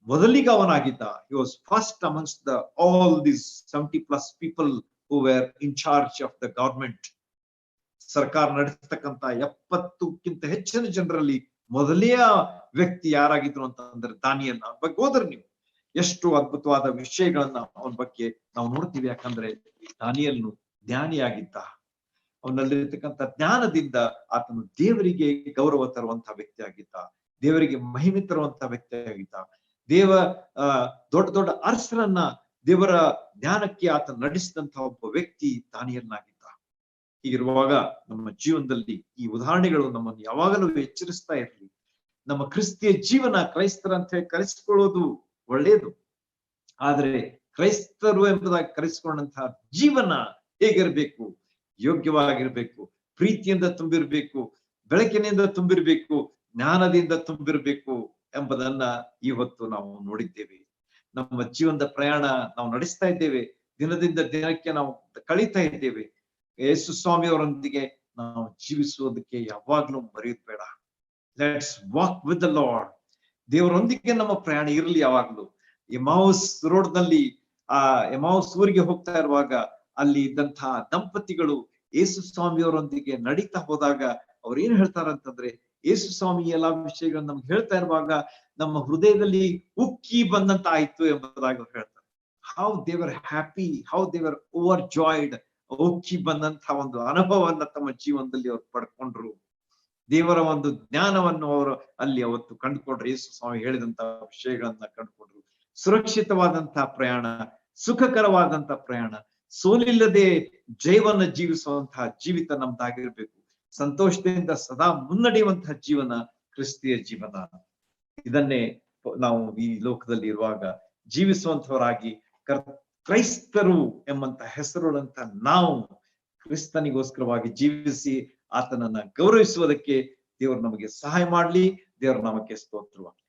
ಮೊದಲಿಗೆ ಅವನಾಗಿದ್ದ. He was first amongst all these 70+ people who were in charge of the government. ಸರ್ಕಾರ ನಡೆಸತಕ್ಕಂತ 70ಕ್ಕಿಂತ ಹೆಚ್ಚಿನ ಜನರಲ್ಲಿ ಮೊದಲೇ ವ್ಯಕ್ತಿ ಯಾರಾಗಿದ್ರು ಅಂತಂದ್ರೆ ದಾನಿಯೇಲನ ಬಗ್ಗೆ ಹೋದ್ರೆ ನೀವು ಎಷ್ಟು ಅದ್ಭುತವಾದ ವಿಷಯಗಳನ್ನ ಅವನ ಬಗ್ಗೆ ನಾವು ನೋಡ್ತೀವಿ. ಯಾಕಂದ್ರೆ ದಾನಿಯೇಲನು ಜ್ಞಾನಿಯಾಗಿದ್ದ. ಅವನಲ್ಲಿರ್ತಕ್ಕಂಥ ಜ್ಞಾನದಿಂದ ಆತನು ದೇವರಿಗೆ ಗೌರವ ತರುವಂತಹ ವ್ಯಕ್ತಿ ಆಗಿದ್ದ, ದೇವರಿಗೆ ಮಹಿಮೆ ತರುವಂತಹ ವ್ಯಕ್ತಿ ಆಗಿದ್ದ. ದೊಡ್ಡ ದೊಡ್ಡ ಅರಸರನ್ನ ದೇವರ ಜ್ಞಾನಕ್ಕೆ ಆತ ನಡೆಸಿದಂತಹ ಒಬ್ಬ ವ್ಯಕ್ತಿ ದಾನಿಯೇಲನಾಗಿದ್ದ. ಹೀಗಿರುವಾಗ ನಮ್ಮ ಜೀವನದಲ್ಲಿ ಈ ಉದಾಹರಣೆಗಳು ನಮ್ಮನ್ನು ಯಾವಾಗಲೂ ಎಚ್ಚರಿಸ್ತಾ ಇರಲಿ. ನಮ್ಮ ಕ್ರಿಸ್ತಿಯ ಜೀವನ, ಕ್ರೈಸ್ತರ ಅಂತ ಹೇಳಿ ಕರೆಸಿಕೊಳ್ಳೋದು ಒಳ್ಳೆಯದು, ಆದ್ರೆ ಕ್ರೈಸ್ತರು ಎಂಬುದಾಗಿ ಕರೆಸಿಕೊಂಡಂತಹ ಜೀವನ ಹೇಗಿರ್ಬೇಕು? ಯೋಗ್ಯವಾಗಿರ್ಬೇಕು, ಪ್ರೀತಿಯಿಂದ ತುಂಬಿರ್ಬೇಕು, ಬೆಳಕಿನಿಂದ ತುಂಬಿರ್ಬೇಕು, ಜ್ಞಾನದಿಂದ ತುಂಬಿರ್ಬೇಕು ಎಂಬುದನ್ನ ಈ ಹೊತ್ತು ನಾವು ನೋಡಿದ್ದೇವೆ. ನಮ್ಮ ಜೀವನದ ಪ್ರಯಾಣ ನಾವು ನಡೆಸ್ತಾ ಇದ್ದೇವೆ, ದಿನದಿಂದ ದಿನಕ್ಕೆ ನಾವು ಕಳೀತಾ ಇದ್ದೇವೆ. ಯೇಸು ಸ್ವಾಮಿಯವರೊಂದಿಗೆ ನಾವು ಜೀವಿಸುವುದಕ್ಕೆ ಯಾವಾಗ್ಲೂ ಮರೆಯೋದು ಬೇಡ. Let's walk with the lord. ದೇವರೊಂದಿಗೆ ನಮ್ಮ ಪ್ರಯಾಣ ಇರಲಿ ಯಾವಾಗ್ಲೂ. ಎಮಾউಸ್ ರೋಡ್ ನಲ್ಲಿ ಎಮಾউಸ್ ಊರಿಗೆ ಹೋಗ್ತಾ ಇರುವಾಗ ಅಲ್ಲಿ ಇದ್ದಂತಹ ದಂಪತಿಗಳು ಯೇಸು ಸ್ವಾಮಿಯವರೊಂದಿಗೆ ನಡೀತಾ ಹೋದಾಗ ಅವ್ರು ಏನ್ ಹೇಳ್ತಾರಂತಂದ್ರೆ, ಯೇಸು ಸ್ವಾಮಿ ಎಲ್ಲಾ ವಿಷಯಗಳನ್ನ ನಮ್ಗೆ ಹೇಳ್ತಾ ಇರುವಾಗ ನಮ್ಮ ಹೃದಯದಲ್ಲಿ ಉಕ್ಕಿ ಬಂದಂತ ಆಯ್ತು ಎಂಬುದಾಗಿ ಅವ್ರು ಹೇಳ್ತಾರೆ. How they were happy, how they were overjoyed. ಉಕ್ಕಿ ಬಂದಂತಹ ಒಂದು ಅನುಭವವನ್ನ ತಮ್ಮ ಜೀವನದಲ್ಲಿ ಅವ್ರು ಪಡ್ಕೊಂಡ್ರು. ದೇವರ ಒಂದು ಜ್ಞಾನವನ್ನು ಅವರು ಅಲ್ಲಿ ಅವತ್ತು ಕಂಡುಕೊಂಡ್ರು. ಯೇಸು ಸ್ವಾಮಿ ಹೇಳಿದಂತಹ ವಿಷಯಗಳನ್ನ ಕಂಡುಕೊಂಡ್ರು. ಸುರಕ್ಷಿತವಾದಂತಹ ಪ್ರಯಾಣ, ಸುಖಕರವಾದಂತಹ ಪ್ರಯಾಣ, ಸೋಲಿಲ್ಲದೆ ಜೀವನ ಜೀವಿಸುವಂತಹ ಜೀವಿತ ನಮ್ದಾಗಿರ್ಬೇಕು. ಸಂತೋಷದಿಂದ ಸದಾ ಮುನ್ನಡೆಯುವಂತಹ ಜೀವನ ಕ್ರಿಸ್ತಿಯ ಜೀವನ. ಇದನ್ನೇ ನಾವು ಈ ಲೋಕದಲ್ಲಿ ಇರುವಾಗ ಜೀವಿಸುವಂತವರಾಗಿ ಕ್ರೈಸ್ತರು ಎಂಬಂತ ಹೆಸರುಳ್ಳಂತ ನಾವು ಕ್ರಿಸ್ತನಿಗೋಸ್ಕರವಾಗಿ ಜೀವಿಸಿ ಆತನನ್ನ ಗೌರವಿಸುವುದಕ್ಕೆ ದೇವರು ನಮಗೆ ಸಹಾಯ ಮಾಡ್ಲಿ. ದೇವರ ನಾಮಕ್ಕೆ ಸ್ತೋತ್ರವಾಗಲಿ.